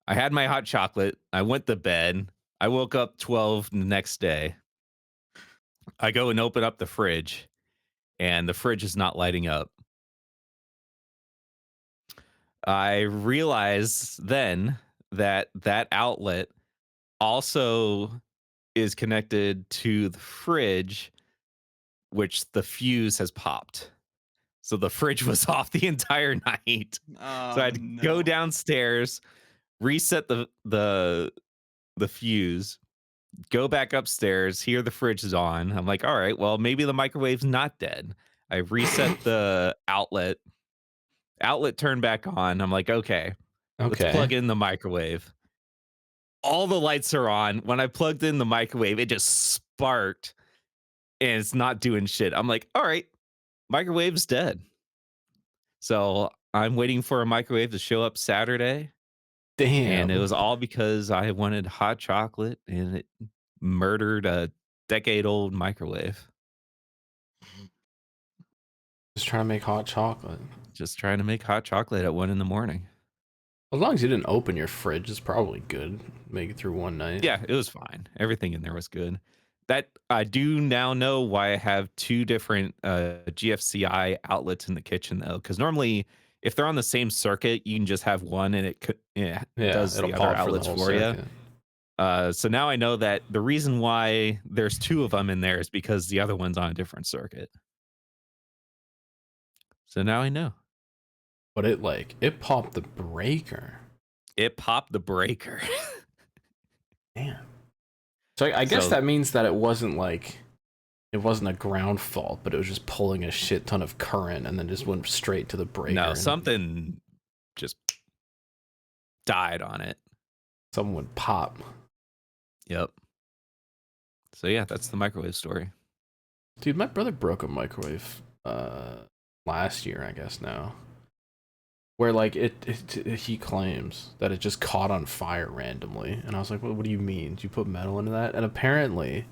I had my hot chocolate. I went to bed. I woke up 12 the next day. I go and open up the fridge, and the fridge is not lighting up. I realize then that that outlet also is connected to the fridge, which the fuse has popped. So the fridge was off the entire night. So I Oh had to go no. downstairs, reset the fuse, go back upstairs, here the fridge is on. I'm like, all right, well, maybe the microwave's not dead. I reset the outlet. Outlet turned back on. I'm like, okay, let's Okay. plug in the microwave. All the lights are on. When I plugged in the microwave, it just sparked and it's not doing shit. I'm like, all right, microwave's dead. So I'm waiting for a microwave to show up Saturday. And it Damn. was all because I wanted hot chocolate and it murdered a decade-old microwave. Just trying to make hot chocolate. Just trying to make hot chocolate at 1 a.m. As long as you didn't open your fridge, it's probably good. Make it through one night. Yeah, it was fine. Everything in there was good. That I do now know why I have 2 different GFCI outlets in the kitchen though, because normally if they're on the same circuit, you can just have one and it Yeah, does it'll the other pop for the outlets whole for you. circuit. So now I know that the reason why there's 2 of them in there is because the other one's on a different circuit. So now I know. But it popped the breaker. It popped the breaker. Damn. So I guess So- that means that it wasn't a ground fault, but it was just pulling a shit ton of current and then just went straight to the breaker. No, and something just died on it. something would pop. Yep. So yeah, that's the microwave story. Dude, my brother broke a microwave last year, I guess now. Where he claims that it just caught on fire randomly. And I was like, what do you mean? Did you put metal into that? And apparently,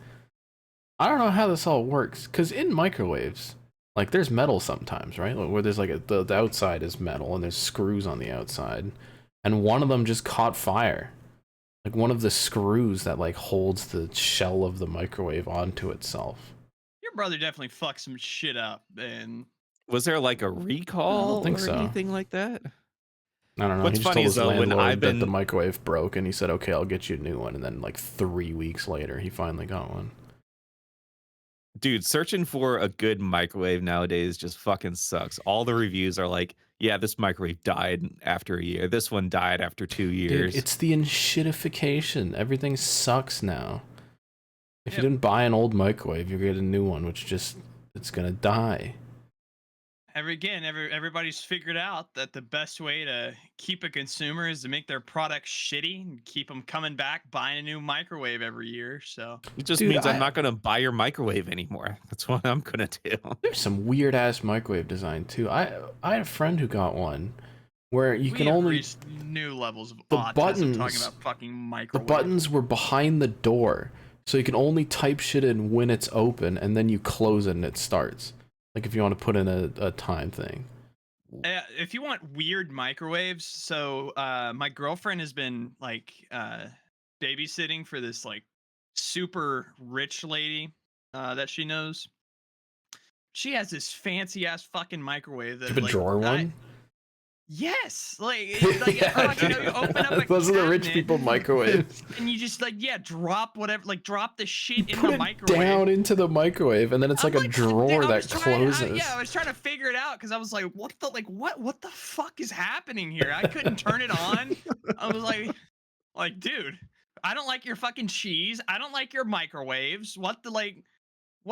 I don't know how this all works. Because in microwaves, like there's metal sometimes, right? Like, where there's like the outside is metal and there's screws on the outside. And one of them just caught fire. Like one of the screws that like holds the shell of the microwave onto itself. Your brother definitely fucked some shit up, and Was there like a recall think or so. anything like that? I don't know. What's He just funny told is, his though, when landlord I've that the been- microwave broke, and he said, "Okay, I'll get you a new one." And then, like 3 weeks later, he finally got one. Dude, searching for a good microwave nowadays just fucking sucks. All the reviews are like, yeah, this microwave died after a year. This one died after 2 years. Dude, it's the enshittification. Everything sucks now. If Yep. you didn't buy an old microwave, you get a new one, which it's gonna die. everybody's figured out that the best way to keep a consumer is to make their product shitty and keep them coming back buying a new microwave every year. So It just Dude, means I'm I- not going to buy your microwave anymore. That's what I'm going to do. There's some weird ass microwave design too. I had a friend who got one where you we can have only reached new levels of the autism buttons- talking about fucking the microwave. buttons were behind the door, so you can only type shit in when it's open, and then you close it and it starts. Like if you want to put in a time thing. If you want weird microwaves, so my girlfriend has been like babysitting for this like super rich lady that she knows. She has this fancy ass fucking microwave that Keep a like, drawer one. Yes, like fucking you open up a Those are the rich cabinet people microwaves. and you just drop whatever, drop the shit in Put the it microwave. down into the microwave, and then it's I'm like a drawer I that was trying, closes. I was trying to figure it out because I was like, what the fuck is happening here? I couldn't turn it on. I was like, dude, I don't like your fucking cheese. I don't like your microwaves. What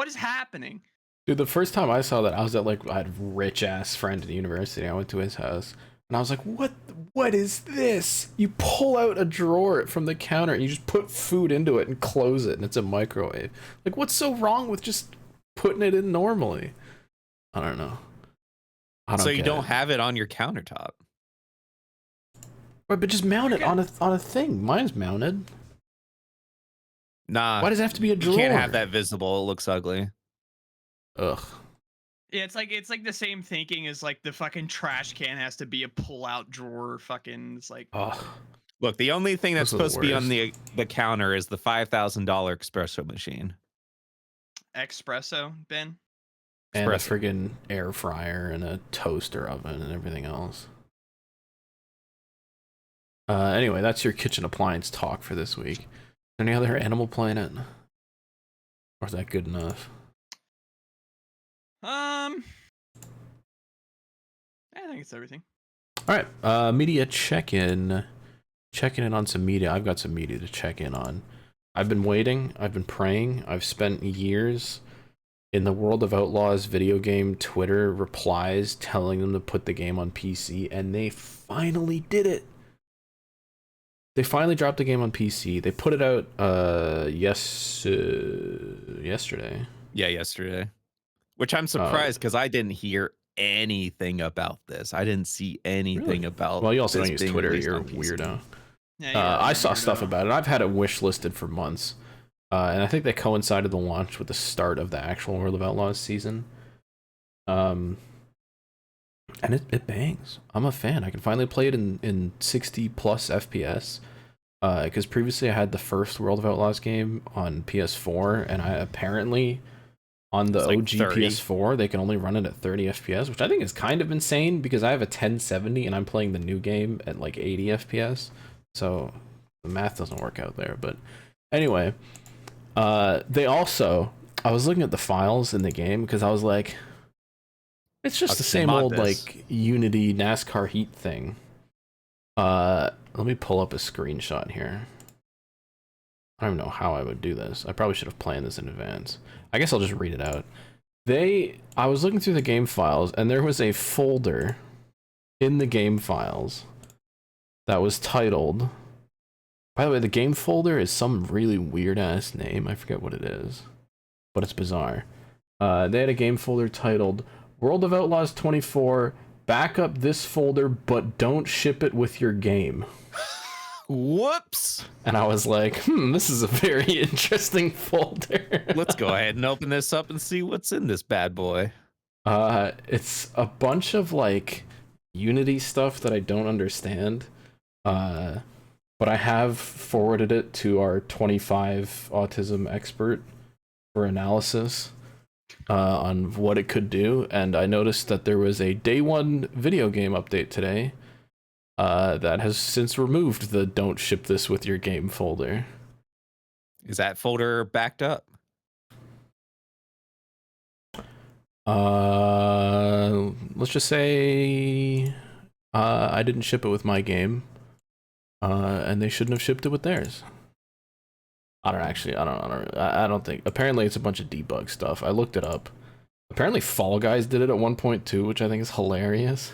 is happening? Dude, the first time I saw that, I was at I had a rich ass friend at university. I went to his house, and I was like, what is this? You pull out a drawer from the counter and you just put food into it and close it, and it's a microwave. Like, what's so wrong with just putting it in normally? I don't know. So you don't have it on your countertop. Right, but just mount it on a thing. Mine's mounted. Nah. Why does it have to be a drawer? You can't have that visible. It looks ugly. Ugh. Yeah, it's like the same thinking as like the fucking trash can has to be a pull-out drawer. Fucking, it's like. Ugh. Look, the only thing that's Those are the supposed to be on worst. the counter is the $5,000 espresso machine. Espresso, Ben? And a Espresso. friggin' air fryer and a toaster oven and everything else. Anyway, that's your kitchen appliance talk for this week. Any other Animal Planet? Or is that good enough? I think it's everything. All right, media check-in. Checking in on some media. I've got some media to check in on. I've been waiting. I've been praying. I've spent years in the World of Outlaws video game Twitter replies telling them to put the game on PC, and they finally did it. They finally dropped the game on PC. They put it out yesterday. Yeah, yesterday. Which I'm surprised because I didn't hear anything about this. I didn't see anything Really? about. Well, you also this don't use being Twitter. released You're a on PC. weirdo. Yeah, I saw stuff about it. I've had it wish listed for months. And I think they coincided the launch with the start of the actual World of Outlaws season. And it bangs. I'm a fan. I can finally play it in 60 plus FPS. Because previously I had the first World of Outlaws game on PS4, and I apparently on the OG 30. PS4 they can only run it at 30 FPS, which I think is kind of insane because I have a 1070 and I'm playing the new game at like 80 FPS. So the math doesn't work out there. But anyway, they also, I was looking at the files in the game because I was like, it's just the same old like Unity NASCAR Heat thing. Let me pull up a screenshot here. I don't even know how I would do this. I probably should have planned this in advance. I guess I'll just read it out. I was looking through the game files, and there was a folder in the game files that was titled. By the way, the game folder is some really weird ass name. I forget what it is, but it's bizarre. They had a game folder titled World of Outlaws 24. Back up this folder, but don't ship it with your game. Whoops. And I was like, this is a very interesting folder. Let's go ahead and open this up and see what's in this bad boy. It's a bunch of like Unity stuff that I don't understand. But I have forwarded it to our 25 autism expert for analysis on what it could do, and I noticed that there was a day one video game update today that has since removed the don't ship this with your game folder. Is that folder backed up? Let's just say I didn't ship it with my game, and they shouldn't have shipped it with theirs. I don't think. Apparently, it's a bunch of debug stuff. I looked it up. Apparently, Fall Guys did it at 1.2, which I think is hilarious.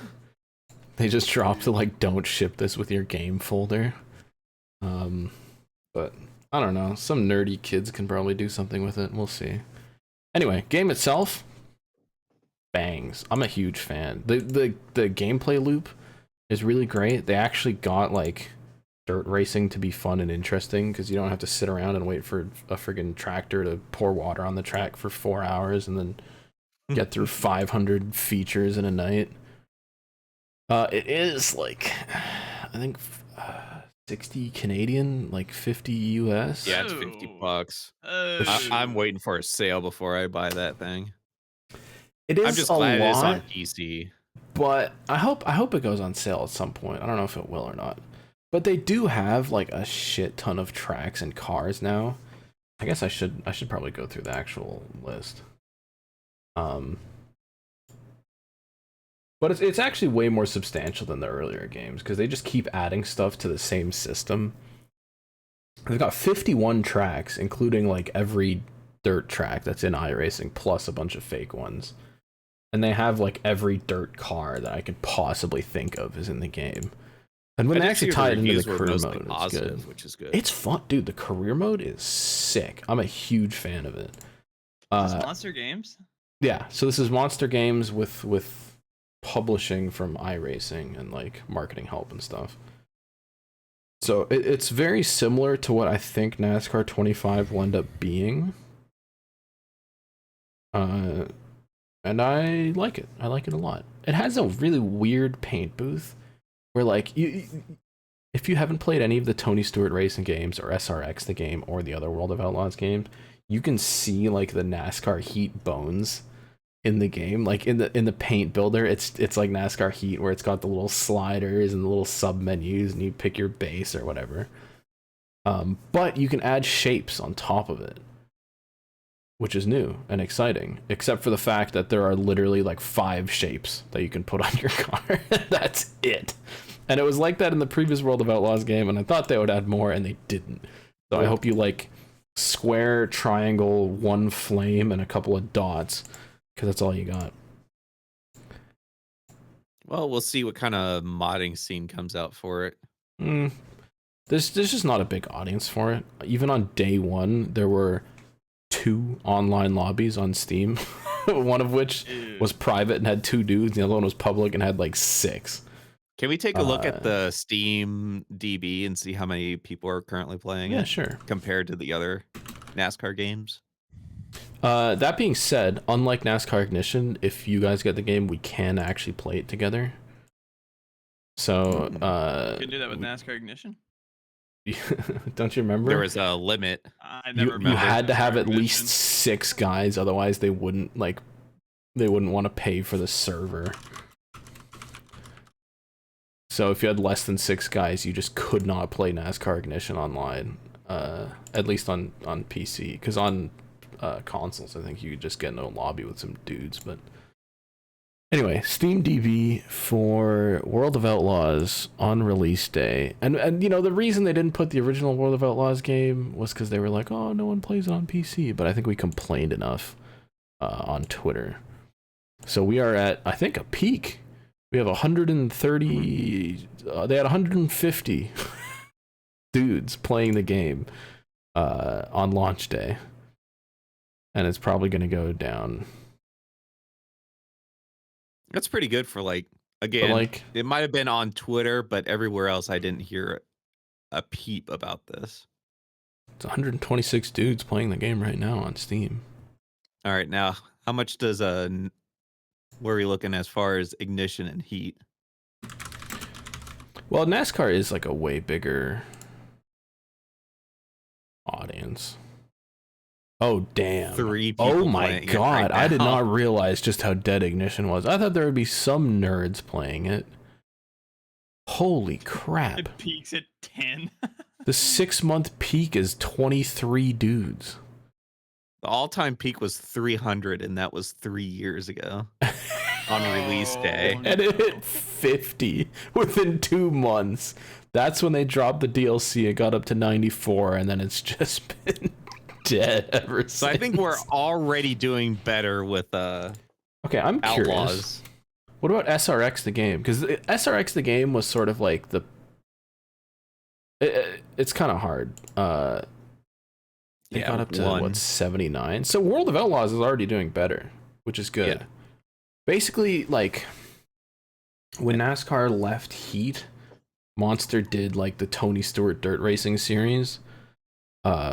They just dropped the like, "Don't ship this with your game" folder. But I don't know. Some nerdy kids can probably do something with it. We'll see. Anyway, game itself bangs. I'm a huge fan. The gameplay loop is really great. They actually got like dirt racing to be fun and interesting because you don't have to sit around and wait for a friggin' tractor to pour water on the track for 4 hours and then get through 500 features in a night. It is like, I think 60 Canadian, like 50 US. Yeah, it's $50. Oh. I'm waiting for a sale before I buy that thing. It is I'm just a glad lot. it's on PC. But I hope it goes on sale at some point. I don't know if it will or not. But they do have like a shit ton of tracks and cars now. I guess I should probably go through the actual list. But it's actually way more substantial than the earlier games because they just keep adding stuff to the same system. They've got 51 tracks, including like every dirt track that's in iRacing, plus a bunch of fake ones. And they have like every dirt car that I could possibly think of is in the game. And when they actually tie it into the career mode, it's good. Which is good. It's fun, dude. The career mode is sick. I'm a huge fan of it. Is this Monster Games? Yeah, so this is Monster Games with publishing from iRacing and like marketing help and stuff. So it's very similar to what I think NASCAR 25 will end up being. And I like it. I like it a lot. It has a really weird paint booth where like if you haven't played any of the Tony Stewart racing games or SRX the game or the other World of Outlaws games, you can see like the NASCAR Heat bones in the game, like in the paint builder. It's like NASCAR Heat where it's got the little sliders and the little sub menus and you pick your base or whatever. But you can add shapes on top of it, which is new and exciting, except for the fact that there are literally like 5 shapes that you can put on your car. That's it. And it was like that in the previous World of Outlaws game, and I thought they would add more and they didn't. So I hope you like square, triangle, 1 flame, and a couple of dots, because that's all you got. Well, we'll see what kind of modding scene comes out for it. There's just not a big audience for it. Even on day 1, there were 2 online lobbies on Steam, one of which was private and had 2 dudes, the other one was public and had like 6. Can we take a look at the Steam DB and see how many people are currently playing it? Yeah, sure. Compared to the other NASCAR games? That being said, unlike NASCAR Ignition, if you guys get the game, we can actually play it together. So, You can do that with NASCAR Ignition? don't you remember? There was a limit. I never You had to have NASCAR at least 6 guys, otherwise they wouldn't want to pay for the server. So if you had less than 6 guys, you just could not play NASCAR Ignition online, at least on PC. Because on consoles, I think you could just get in a lobby with some dudes. But anyway, Steam DB for World of Outlaws on release day. And you know, the reason they didn't put the original World of Outlaws game was because they were like, oh, no one plays it on PC. But I think we complained enough on Twitter. So we are at, I think, a peak. We have 130, they had 150 dudes playing the game on launch day. And it's probably going to go down. That's pretty good for like, again, like, it might have been on Twitter, but everywhere else I didn't hear a peep about this. It's 126 dudes playing the game right now on Steam. All right, now, how much does where are we looking as far as Ignition and Heat? Well, NASCAR is like a way bigger audience. Oh, damn. 3 people. Oh my playing it god, right I did now. not realize just how dead Ignition was. I thought there would be some nerds playing it. Holy crap. It peaks at 10. The 6-month peak is 23 dudes. The all-time peak was 300, and that was 3 years ago on release day. Oh, And it hit 50 within 2 months. That's when they dropped the DLC. It got up to 94, and then it's just been dead ever since. So I think we're already doing better with okay, I'm curious. Outlaws. What about SRX the game? Because SRX the game was sort of like the... it's kind of hard. It got up to, what, 79? So World of Outlaws is already doing better, which is good. Yeah. Basically, like, when NASCAR left Heat, Monster did, like, the Tony Stewart Dirt Racing series,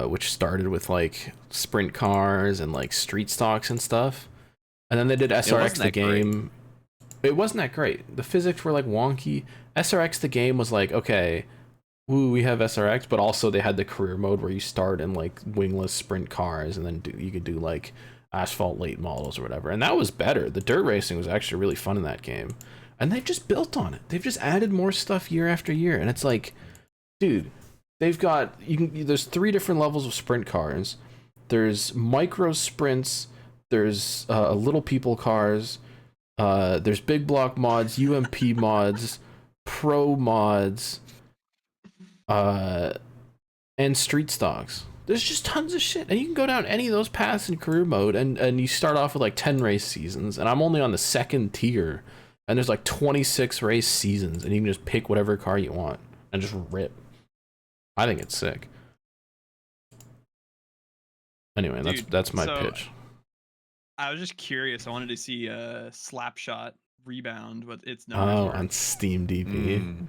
which started with, like, sprint cars and, like, street stocks and stuff. And then they did SRX the game. It wasn't that great. The physics were, like, wonky. SRX the game was like, okay... Woo, we have SRX, but also they had the career mode where you start in like wingless sprint cars and then you could do like asphalt late models or whatever. And that was better. The dirt racing was actually really fun in that game. and they've just built on it. They've just added more stuff year after year, and it's like, dude, they've got there's 3 different levels of sprint cars. There's micro sprints. There's little people cars. There's big block mods, UMP mods, pro mods, and street stocks. There's just tons of shit, and you can go down any of those paths in career mode, and you start off with like 10 race seasons, and I'm only on the 2nd tier, and there's like 26 race seasons, and you can just pick whatever car you want and just rip. I think it's sick. Anyway, Dude, that's my so pitch. I was just curious. I wanted to see Slapshot Rebound, what it's known Oh, for. on Steam DB. Mm.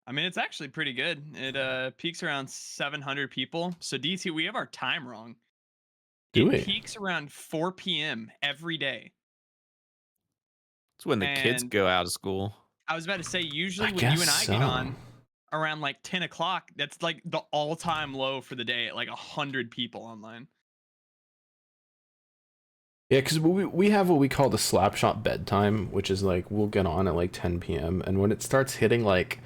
I mean, it's actually pretty good. It peaks around 700 people. So DT, we have our time wrong. Do it we? peaks around 4 p.m. every day. It's when the kids And go out of school. I was about to say, usually I when you guess and I so. get on around like 10 o'clock, that's like the all-time low for the day at like 100 people online. Yeah, because we have what we call the Slapshot bedtime, which is like we'll get on at like 10 p.m. and when it starts hitting like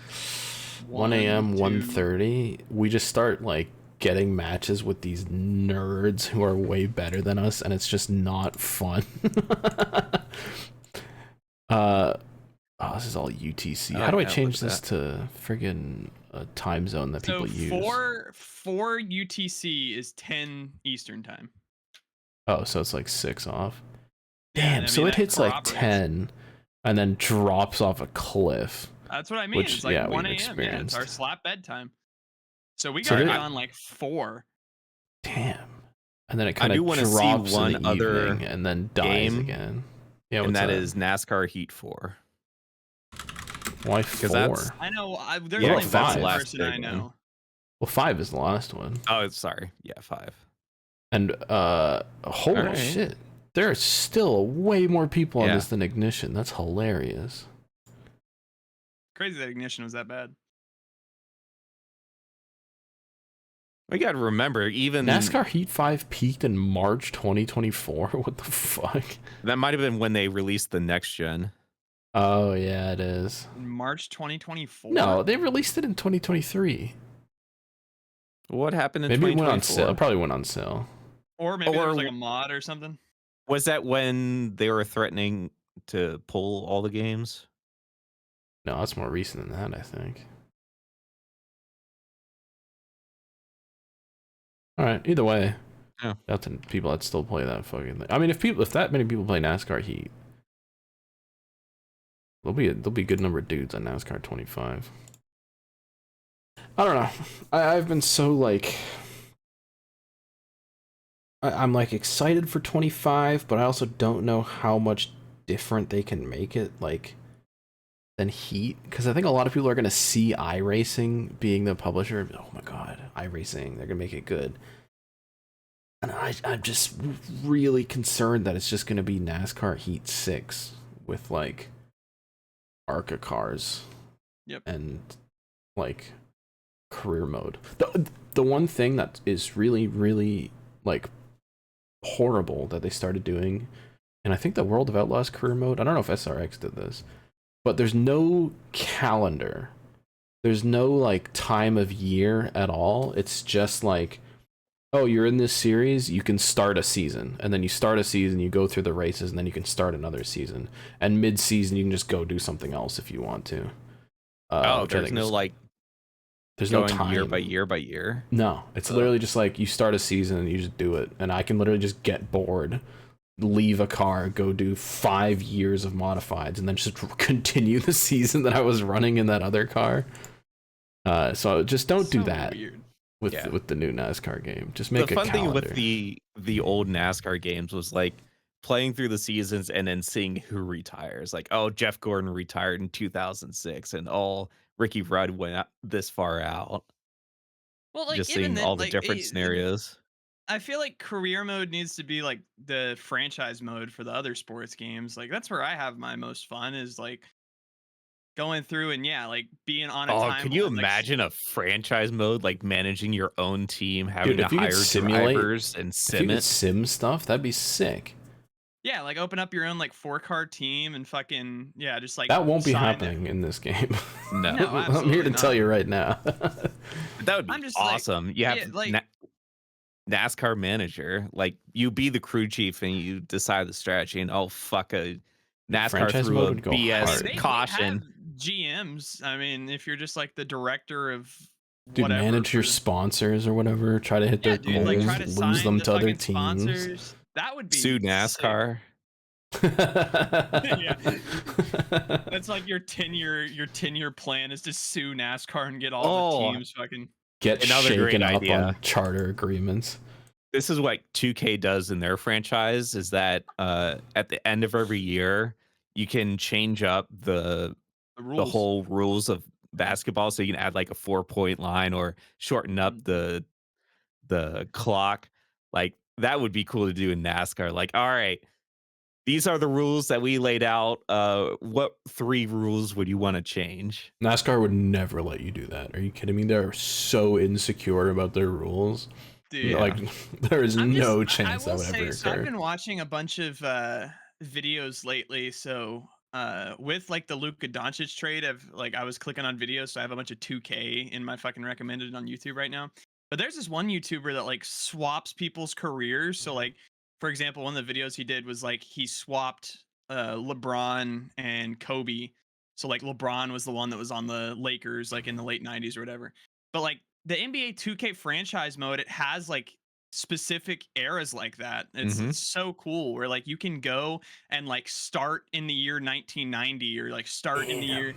1 a.m., 1:30, we just start like getting matches with these nerds who are way better than us, and it's just not fun. This is all UTC. How do I yeah, change look this at to friggin' a time zone that So people use? 4 UTC is 10 Eastern time. Oh, so it's like 6 off. Yeah, Damn, and I so mean, it that hits like corroborates. 10 and then drops off a cliff. That's what I mean. Which, It's like yeah, 1 we've a.m. Yeah, it's our experienced. slap bedtime. So we So got to did- get on like 4. Damn. And then it kind do of wanna see drops one in the other evening and then dies game, again. Yeah, And what's that that? is NASCAR Heat 4. Why 'cause 4? that's- I know. There's Yeah, only 'cause that's one the last person I big know. one. Well, 5 is the last one. Oh, sorry. Yeah, 5. And holy Alright. shit. There are still way more people on Yeah. this than Ignition. That's hilarious. Crazy that Ignition was that bad. We got to remember, even NASCAR Heat 5 peaked in March 2024. What the fuck? that might have been when they released the next gen. Oh, yeah, it is. In March 2024. No, they released it in 2023. What happened in Maybe it 2024? went on sale. It probably went on sale. Or maybe there was Or- like a mod or something. Was that when they were threatening to pull all the games? No, that's more recent than that, I think. All right. Either way, Yeah. out to people that still play that fucking thing. I mean, if that many people play NASCAR Heat, there'll be a good number of dudes on NASCAR 25. I don't know. I've been so like. I'm like excited for 25, but I also don't know how much different they can make it like than Heat, because I think a lot of people are going to see iRacing being the publisher. Oh my god, iRacing, they're going to make it good. And I'm just really concerned that it's just going to be NASCAR Heat 6 with like ARCA cars. Yep. And like career mode. The one thing that is really, really like horrible that they started doing, and I think the World of Outlaws career mode, I don't know if SRX did this, but there's no calendar. There's no like time of year at all. It's just like, oh, you're in this series, you can start a season, and then you start a season, you go through the races, and then you can start another season. And mid-season, you can just go do something else if you want to. Which I There's think no is- like there's no going time. year by year by year. No, it's Ugh. literally just like you start a season and you just do it. And I can literally just get bored, leave a car, go do 5 years of modifieds, and then just continue the season that I was running in that other car. So just don't do So that weird. with the new NASCAR game. Just make The a fun calendar. thing with the old NASCAR games was like playing through the seasons and then seeing who retires. Like, oh, Jeff Gordon retired in 2006, and oh, Ricky Rudd went this far out. Well, like Just even seeing then, all the like, different scenarios. I feel like career mode needs to be like the franchise mode for the other sports games. Like that's where I have my most fun is like going through and like being on a Oh, time. can you like, imagine a franchise mode like managing your own team, having Dude, to if you could hire simulate- drivers and if you sim could it? sim stuff, that'd be sick. Yeah, like open up your own like 4-car team and fucking just like That won't be sign happening in this game. No. No, I'm here absolutely to tell not. you right now. That would be I'm just like, awesome. You have yeah, like NASCAR manager, like you be the crew chief and you decide the strategy. And oh fuck, a NASCAR Franchise threw mode a would go I mean, BS hard. they have caution. GMs. I mean, if you're just like the director of Dude, whatever manage your for the sponsors or whatever. Try to hit their yeah, dude, like try goals. to Lose sign them the to other fucking teams. sponsors. That would Sue be sick. NASCAR. Yeah. That's like your 10-year plan is to sue NASCAR and get all the Oh, teams fucking Get another great shaken up idea. on charter agreements. This is what 2K does in their franchise is that at the end of every year, you can change up the the rules. whole rules of basketball. So you can add like a 4-point line or shorten up Mhm. the clock. Like that would be cool to do in NASCAR. Like, all right, these are the rules that we laid out. What 3 rules would you want to change? NASCAR would never let you do that. Are you kidding me? They're so insecure about their rules. Dude, Like, there is no I chance that will would ever say, so I've occur. been watching a bunch of videos lately. So with like the Luka Doncic trade, I was clicking on videos, so I have a bunch of 2K in my fucking recommended on YouTube right now. But there's this one YouTuber that like swaps people's careers. So like, for example, one of the videos he did was like he swapped LeBron and Kobe. So like LeBron was the one that was on the Lakers like in the late 90s or whatever. But like the NBA 2K franchise mode, it has like specific eras like that. Mm-hmm. It's so cool where like you can go and like start in the year 1990 or like start in the year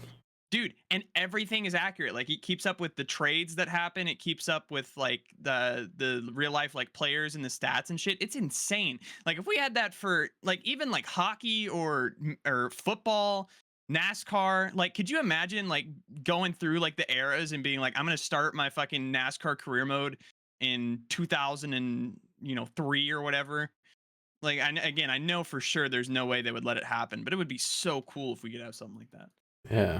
dude, and everything is accurate. Like it keeps up with the trades that happen, it keeps up with like the real life like players and the stats and shit. It's insane. Like if we had that for like even like hockey or football, NASCAR, like could you imagine like going through like the eras and being like I'm going to start my fucking NASCAR career mode in 2003 or whatever. Like again, I know for sure there's no way they would let it happen, but it would be so cool if we could have something like that. Yeah.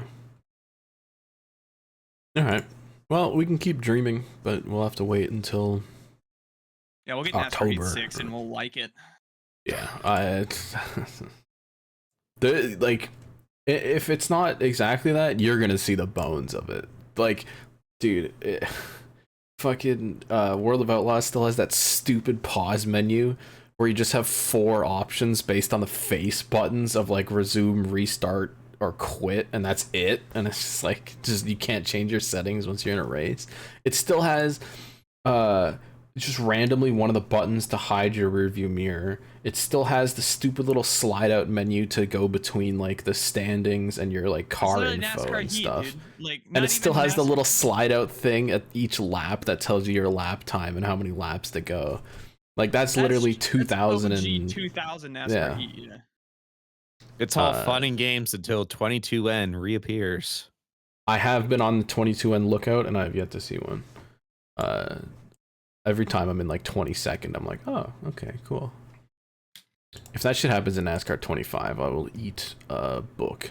All right. Well, we can keep dreaming, but we'll have to wait until Yeah, we'll get October. NASCAR 6 and we'll like it. Yeah. Like, if it's not exactly that, you're gonna see the bones of it. Like, dude, fucking World of Outlaws still has that stupid pause menu where you just have 4 options based on the face buttons of like resume, restart, or quit, and that's it. And it's just like you can't change your settings once you're in a race. It still has just randomly one of the buttons to hide your rearview mirror. It still has the stupid little slide out menu to go between like the standings and your like car info NASCAR and Heat, stuff. dude. Like, And it still has the NASCAR little slide out thing at each lap that tells you your lap time and how many laps to go. Like that's literally 2000 OG and 2000 NASCAR yeah. Heat, yeah. It's all fun and games until 22N reappears. I have been on the 22N lookout and I have yet to see one. Every time I'm in like 22nd, I'm like, oh, okay, cool. If that shit happens in NASCAR 25, I will eat a book.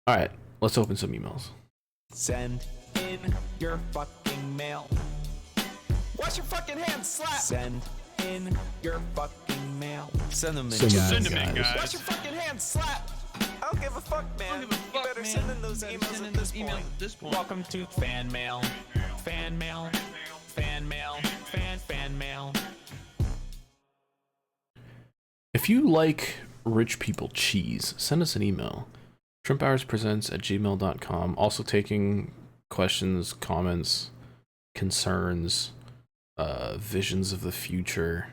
All right, let's open some emails. Send in your fucking mail. Wash your fucking hands, slap! Send in your fucking mail. Send them in, Send them guys. Send them in, guys. Wash guys. your fucking hands, slap! I don't give a fuck, man. I don't give a fuck, You better man. send in those You better emails send at in this those emails point. at this point. Welcome to fan mail. Fan mail. Fan mail. Fan mail. If you like rich people cheese, send us an email. shrimphourpresents@gmail.com. Also taking questions, comments, concerns, visions of the future,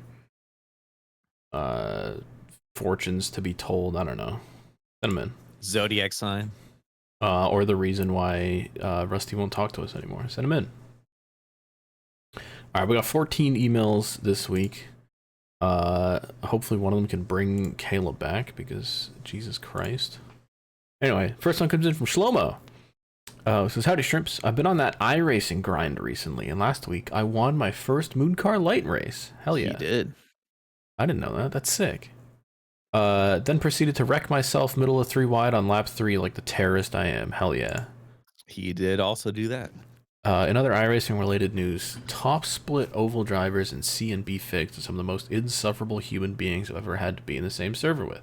fortunes to be told. I don't know. Send them in. Zodiac sign. Or the reason why Rusty won't talk to us anymore. Send them in. All right, we got 14 emails this week. Hopefully one of them can bring Caleb back because Jesus Christ. Anyway, first one comes in from Shlomo. It says, howdy shrimps. I've been on that iRacing grind recently, and last week I won my first Moon Car Light race. Hell yeah. He did. I didn't know that. That's sick. Then proceeded to wreck myself middle of 3 wide on lap 3 like the terrorist I am. Hell yeah. He did also do that. In other iRacing related news, top split oval drivers in C and B figs are some of the most insufferable human beings I've ever had to be in the same server with.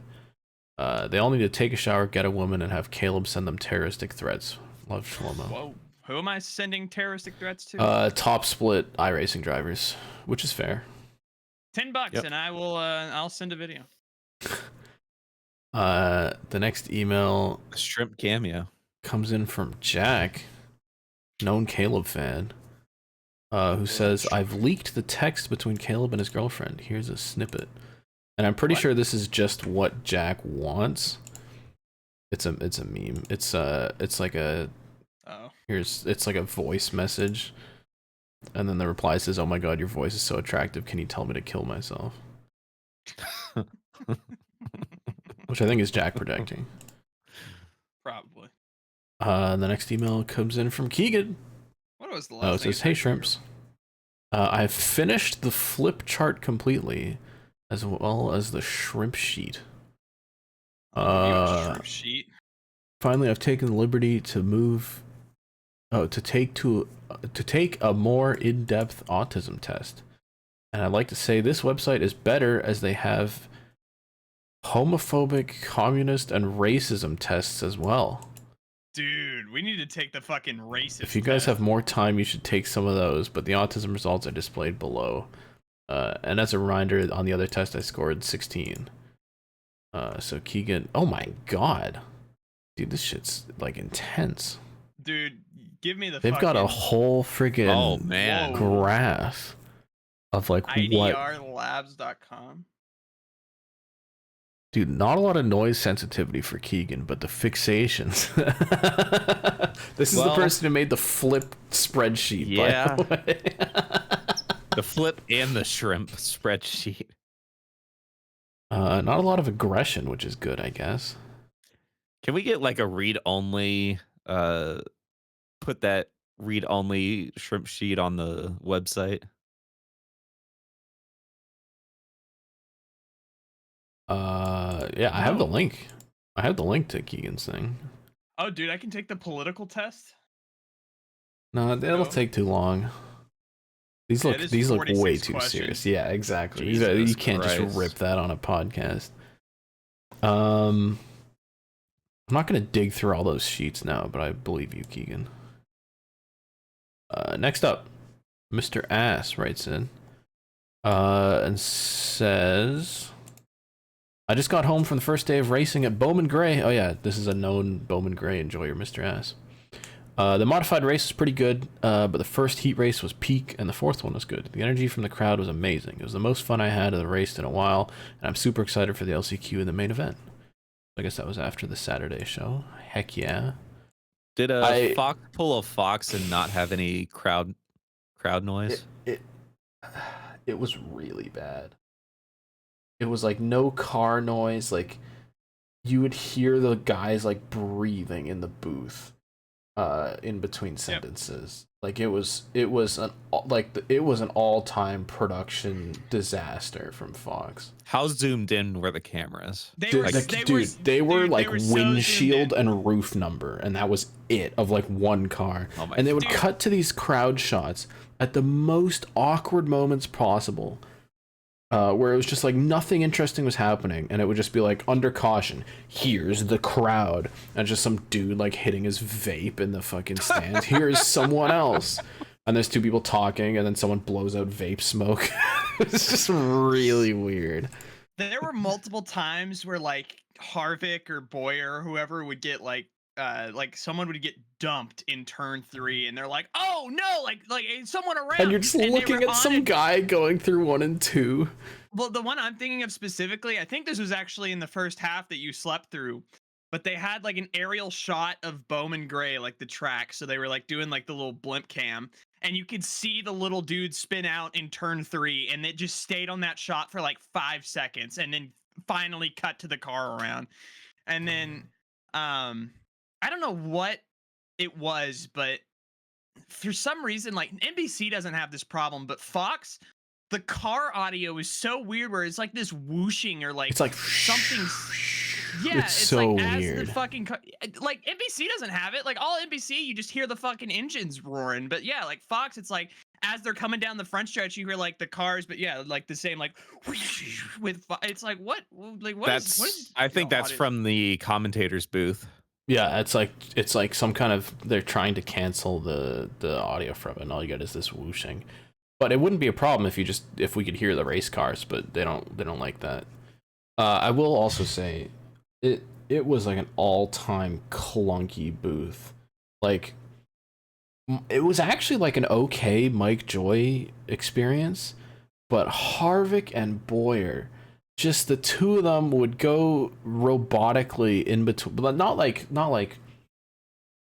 They all need to take a shower, get a woman, and have Caleb send them terroristic threats. Love, Shlomo. Whoa. Who am I sending terroristic threats to? Top split iRacing drivers, which is fair. $10 Yep. and I will I'll send a video. The next email Shrimp cameo. comes in from Jack, known Caleb fan, who says, I've leaked the text between Caleb and his girlfriend. Here's a snippet. And I'm pretty sure this is just what Jack wants. It's a meme. It's like a it's like a voice message. And then the reply says, "Oh my god, your voice is so attractive. Can you tell me to kill myself?" Which I think is Jack projecting. Probably. The next email comes in from Keegan. What was the last Oh, it thing says, "Hey shrimps. I've finished the flip chart completely, as well as the shrimp sheet. Shrimp sheet. Finally, I've taken the liberty to move, to take a more in-depth autism test. And I'd like to say this website is better as they have homophobic, communist, and racism tests as well. Dude, we need to take the fucking racist If you guys test. have more time, you should take some of those, but the autism results are displayed below. And as a reminder, on the other test, I scored 16. So Keegan, oh my god. Dude, this shit's, like, intense. Dude, give me the They've got a whole friggin' Oh man. graph of, like, what... IDRlabs.com. Dude, not a lot of noise sensitivity for Keegan, but the fixations. This is the person who made the flip spreadsheet, Yeah. by the way. The flip and the shrimp spreadsheet. Not a lot of aggression, which is good, I guess. Can we get like a read-only, put that read-only shrimp sheet on the website? Yeah, I have the link. I have the link to Keegan's thing. Oh, dude, I can take the political test. No, that'll take too long. These Yeah, look it is these look way 46 too questions. serious. Yeah, exactly. Jesus You can't Christ. just rip that on a podcast. I'm not gonna dig through all those sheets now, but I believe you, Keegan. Next up, Mr. Ass writes in and says, I just got home from the first day of racing at Bowman Gray. Oh yeah, this is a known Bowman Gray enjoyer, Mr. Ass. The modified race was pretty good, but the first heat race was peak, and the fourth one was good. The energy from the crowd was amazing. It was the most fun I had of the race in a while, and I'm super excited for the LCQ in the main event. I guess that was after the Saturday show. Heck yeah. Did Fox pull a Fox and not have any crowd noise? It was really bad. It was like no car noise. Like you would hear the guys like breathing in the booth, in between sentences. Like it was an all-time production disaster from Fox. How zoomed in were the cameras? They were like windshield and roof number, and that was it, of like one car. Oh my and they would cut to these crowd shots at the most awkward moments possible, where it was just like nothing interesting was happening, and it would just be like, under caution, here's the crowd, and just some dude like hitting his vape in the fucking stands. Here's someone else, and there's two people talking, and then someone blows out vape smoke. It's just really weird. There were multiple times where like Harvick or Boyer or whoever would get like someone would get dumped in turn 3, and they're like, oh no, like someone around, and you're just looking at some guy going through 1 and 2. Well, the one I'm thinking of specifically, I think this was actually in the first half that you slept through, but they had like an aerial shot of Bowman Gray, like the track, so they were like doing like the little blimp cam, and you could see the little dude spin out in turn 3, and it just stayed on that shot for like 5 seconds, and then finally cut to the car around. And then I don't know what it was, but for some reason, like NBC doesn't have this problem, but Fox, the car audio is so weird where it's like this whooshing or like it's like something. Yeah, It's it's so like as weird. the fucking like NBC doesn't have it. Like all NBC, you just hear the fucking engines roaring. But yeah, like Fox, it's like as they're coming down the front stretch, you hear like the cars. But yeah, like the same like with it's like what That's is I think that's audio? from the commentator's booth. Yeah, it's like some kind of they're trying to cancel the audio from it, and all you get is this whooshing. But it wouldn't be a problem if we could hear the race cars, but they don't like that. I will also say it was like an all-time clunky booth. Like it was actually like an okay Mike Joy experience, but Harvick and Boyer, just the two of them would go robotically in between, but not like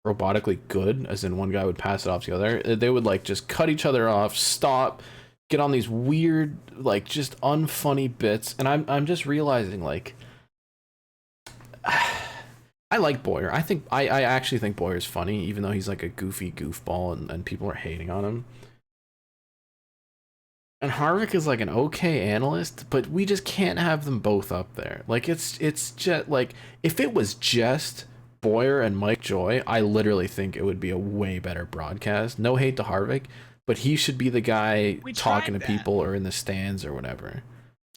robotically good, as in one guy would pass it off to the other. They would like just cut each other off, stop, get on these weird, like just unfunny bits, and I'm just realizing like I like Boyer. I actually think Boyer's funny, even though he's like a goofy goofball and people are hating on him. And Harvick is like an okay analyst, but we just can't have them both up there. Like it's just like if it was just Boyer and Mike Joy, I literally think it would be a way better broadcast. No hate to Harvick, but he should be the guy talking to people or in the stands or whatever.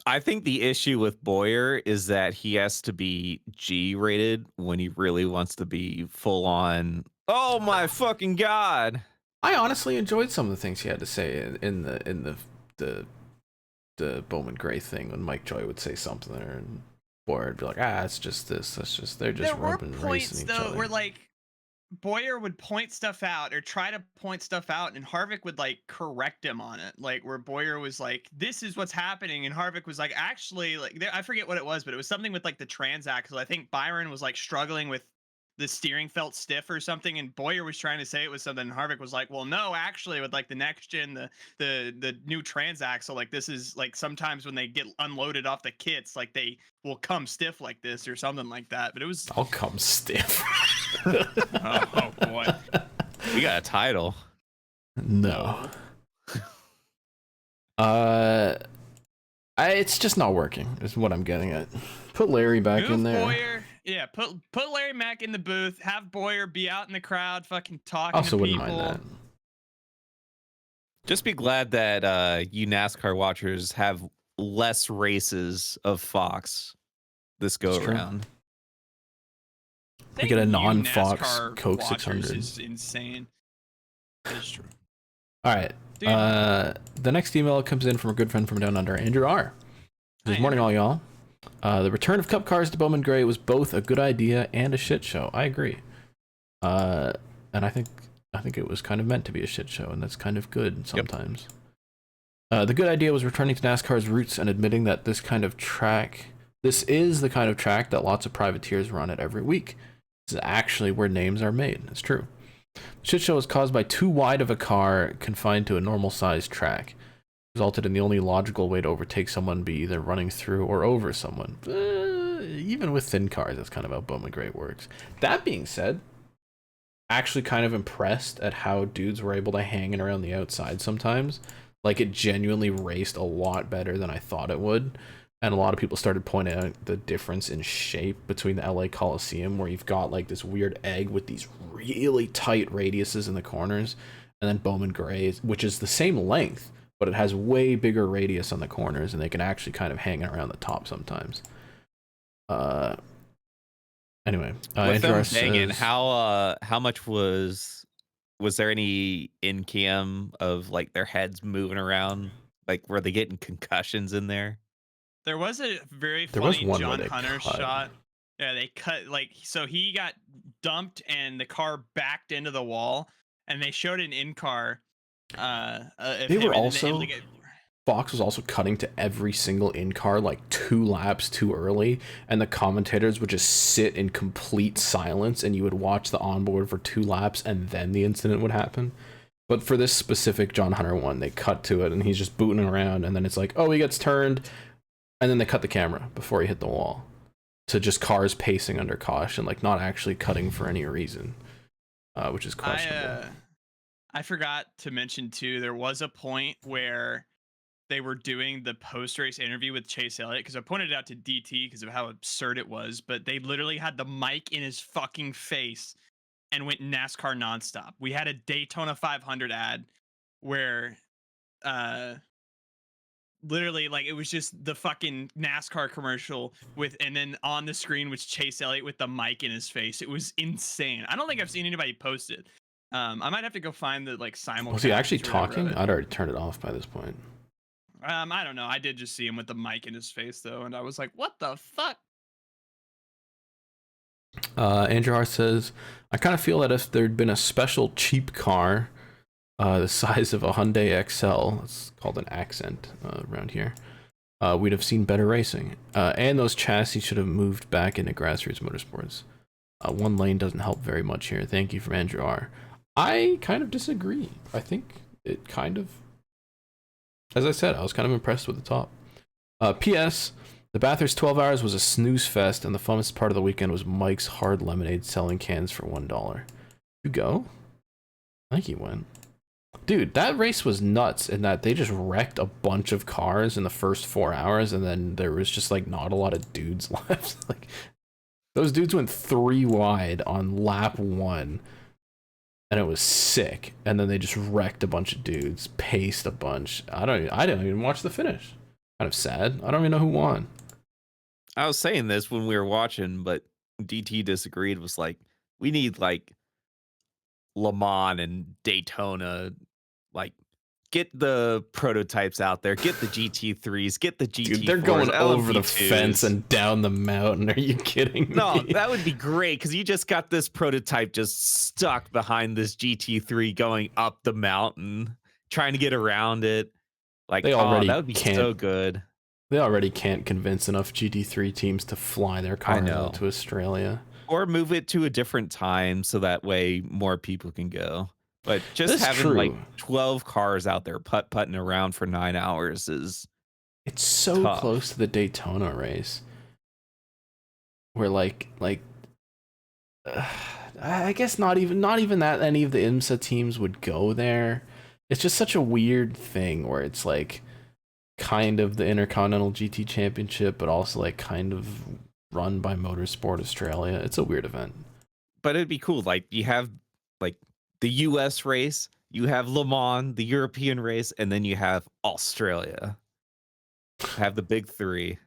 I think the issue with Boyer is that he has to be G-rated when he really wants to be full on. Oh my fucking god! I honestly enjoyed some of the things he had to say in the Bowman Gray thing when Mike Joy would say something there and Boyer would be like, it's just this. That's just they're just rubbing racing each other. Where like Boyer would point stuff out or try to point stuff out, and Harvick would like correct him on it. Like where Boyer was like, "This is what's happening," and Harvick was like, "Actually, like I forget what it was, but it was something with like the transaxle. I think Byron was like struggling with the steering felt stiff or something, and Boyer was trying to say it was something. And Harvick was like, "Well, no, actually, with like the next gen, the new transaxle, like this is like sometimes when they get unloaded off the kits, like they will come stiff like this or something like that." But it was I'll come stiff. oh boy, We got a title. No. It's just not working. Is what I'm getting at. Put Larry back in there. Boyer, yeah, put Larry Mack in the booth. Have Boyer be out in the crowd, fucking talking Also to wouldn't people. mind that. Just be glad that you NASCAR watchers have less races of Fox this go around. We get a non-Fox NASCAR Coke watchers 600. is insane. It's true. All right. Dude. The next email comes in from a good friend from down under, Andrew R. Good Hi, morning, Andrew. all y'all. The return of Cup cars to Bowman Gray was both a good idea and a shit show. I agree. And I think it was kind of meant to be a shit show, and that's kind of good sometimes. The good idea was returning to NASCAR's roots and admitting that this is the kind of track that lots of privateers run at every week. This is actually where names are made. It's true. The shit show was caused by too wide of a car confined to a normal sized track. Resulted in the only logical way to overtake someone be either running through or over someone. Even with thin cars, that's kind of how Bowman Gray works. That being said, actually kind of impressed at how dudes were able to hang it around the outside sometimes. Like it genuinely raced a lot better than I thought it would. And a lot of people started pointing out the difference in shape between the LA Coliseum, where you've got like this weird egg with these really tight radiuses in the corners, and then Bowman Gray, which is the same length, but it has way bigger radius on the corners, and they can actually kind of hang around the top sometimes. Anyway, With them hanging, how much was there any in cam of like their heads moving around? Like, were they getting concussions in there? There was a very There was funny one where John they Hunter cut. shot. Yeah, they cut like so he got dumped and the car backed into the wall, and they showed an in car. They were also. Fox was also cutting to every single in-car like 2 laps too early, and the commentators would just sit in complete silence, and you would watch the onboard for 2 laps, and then the incident would happen. But for this specific John Hunter one, they cut to it, and he's just booting around, and then it's like, oh, he gets turned, and then they cut the camera before he hit the wall. To just cars pacing under caution, like not actually cutting for any reason, which is questionable. I forgot to mention too, there was a point where they were doing the post-race interview with Chase Elliott, because I pointed it out to DT because of how absurd it was, but they literally had the mic in his fucking face and went NASCAR nonstop. We had a Daytona 500 ad where literally, like, it was just the fucking NASCAR commercial with, and then on the screen was Chase Elliott with the mic in his face. It was insane. I don't think I've seen anybody post it. I might have to go find the like simulcast. Was he actually or whatever of talking? it. I'd already turned it off by this point. I don't know. I did just see him with the mic in his face though, and I was like, "What the fuck?" Andrew R says, I kind of feel that if there'd been a special cheap car the size of a Hyundai XL, it's called an Accent around here, we'd have seen better racing. And those chassis should have moved back into grassroots motorsports. One lane doesn't help very much here. Thank you from Andrew R. I kind of disagree. I think it kind of, as I said, I was kind of impressed with the top. P.S. The Bathurst 12 Hours was a snooze fest, and the funnest part of the weekend was Mike's Hard Lemonade selling cans for $1. You go? I think he went. Dude, that race was nuts in that they just wrecked a bunch of cars in the first 4 hours, and then there was just like not a lot of dudes left. Like those dudes went 3 wide on lap 1, and it was sick. And then they just wrecked a bunch of dudes, paced a bunch. I didn't even watch the finish. Kind of sad. I don't even know who won. I was saying this when we were watching, but DT disagreed. Was like, we need like Le Mans and Daytona, like get the prototypes out there, get the GT3s, get the GT4s. Dude, they're going over the LMP2s. fence and down the mountain. Are you kidding me? No, that would be great because you just got this prototype just stuck behind this GT3 going up the mountain, trying to get around it. Like, They already that would be so good. They already can't convince enough GT3 teams to fly their cars out to Australia. Or move it to a different time so that way more people can go. But just That's having true. like 12 cars out there putting around for 9 hours is It's so tough. close to the Daytona race. Where I guess not even that any of the IMSA teams would go there. It's just such a weird thing where it's like kind of the Intercontinental GT Championship, but also like kind of run by Motorsport Australia. It's a weird event. But it'd be cool. Like you have like the US race, you have Le Mans, the European race, and then you have Australia. Have the big 3.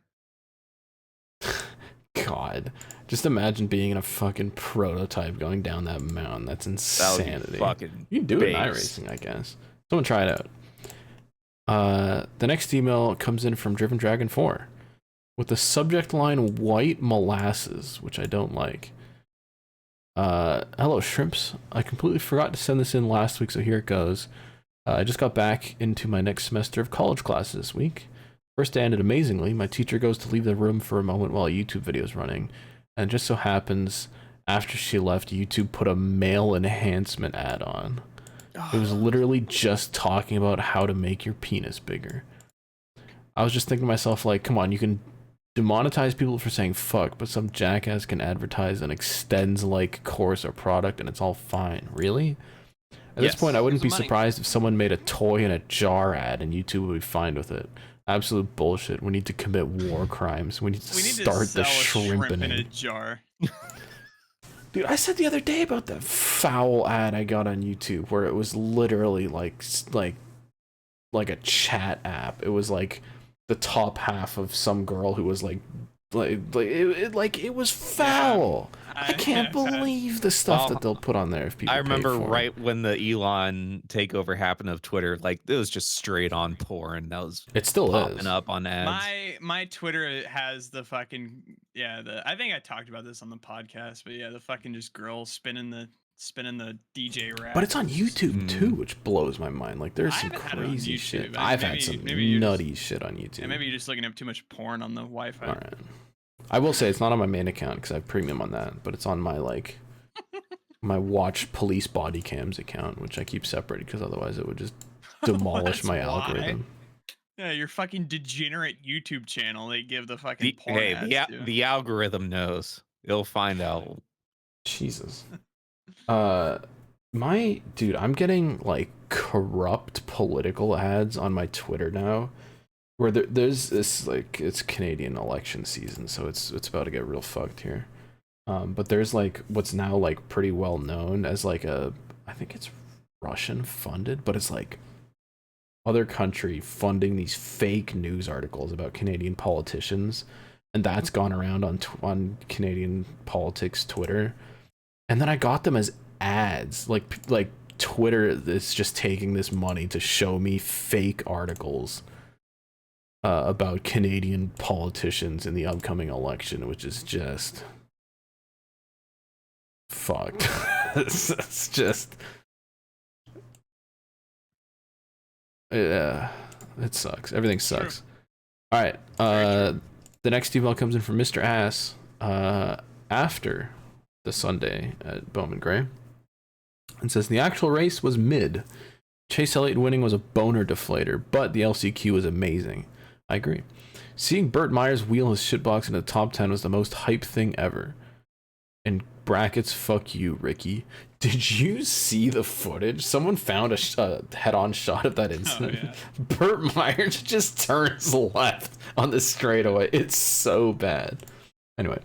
God, just imagine being in a fucking prototype going down that mountain. That's insanity. Fucking You can do it in based. iRacing, I guess. Someone try it out. The next email comes in from Driven Dragon 4 with the subject line white molasses, which I don't like. Hello, shrimps. I completely forgot to send this in last week, so here it goes. I just got back into my next semester of college classes this week. First day ended amazingly. My teacher goes to leave the room for a moment while a YouTube video is running, and it just so happens after she left, YouTube put a male enhancement ad on. It was literally just talking about how to make your penis bigger. I was just thinking to myself, like, come on, you can demonetize people for saying fuck, but some jackass can advertise an extends-like course or product and it's all fine. Really? At this point, I wouldn't be surprised if someone made a toy in a jar ad and YouTube would be fine with it. Absolute bullshit. We need to commit war crimes. We need to start the shrimping in a jar. Dude, I said the other day about that foul ad I got on YouTube where it was literally like a chat app. It was like the top half of some girl who was it was foul. I can't believe the stuff that they'll put on there if people. I remember pay for right it. when the Elon takeover happened of Twitter, like it was just straight on porn. That was It still popping is. up on ads. My Twitter has the fucking I think I talked about this on the podcast, but yeah, the fucking just girls spinning the DJ rack. But it's on YouTube too, which blows my mind. Like there's some haven't had it on crazy YouTube. shit. I- I've maybe- had some maybe you're nutty shit on YouTube. Yeah, maybe you're just looking up too much porn on the Wi-Fi. All right. I will say it's not on my main account because I have premium on that, but it's on my my watch police body cams account, which I keep separated because otherwise it would just demolish That's my why. algorithm. Yeah, your fucking degenerate YouTube channel. They give the fucking porn Hey, ads to. the algorithm knows. It'll find out. Jesus. I'm getting like corrupt political ads on my Twitter now, where there's this, like, it's Canadian election season, so it's about to get real fucked here. But there's like what's now like pretty well known as like I think it's Russian funded, but it's like other country funding these fake news articles about Canadian politicians, and that's gone around on Canadian politics Twitter. And then I got them as ads, like Twitter is just taking this money to show me fake articles about Canadian politicians in the upcoming election, which is just fucked. It's just, yeah, it sucks. Everything sucks. All right. The next email comes in from Mr. Ass after the Sunday at Bowman Gray, and says the actual race was mid. Chase Elliott winning was a boner deflator, but the LCQ was amazing. I agree. Seeing Burt Myers wheel his shitbox into the top 10 was the most hype thing ever. In brackets, fuck you, Ricky. Did you see the footage? Someone found a head-on shot of that incident. Oh, yeah. Burt Myers just turns left on the straightaway. It's so bad. Anyway,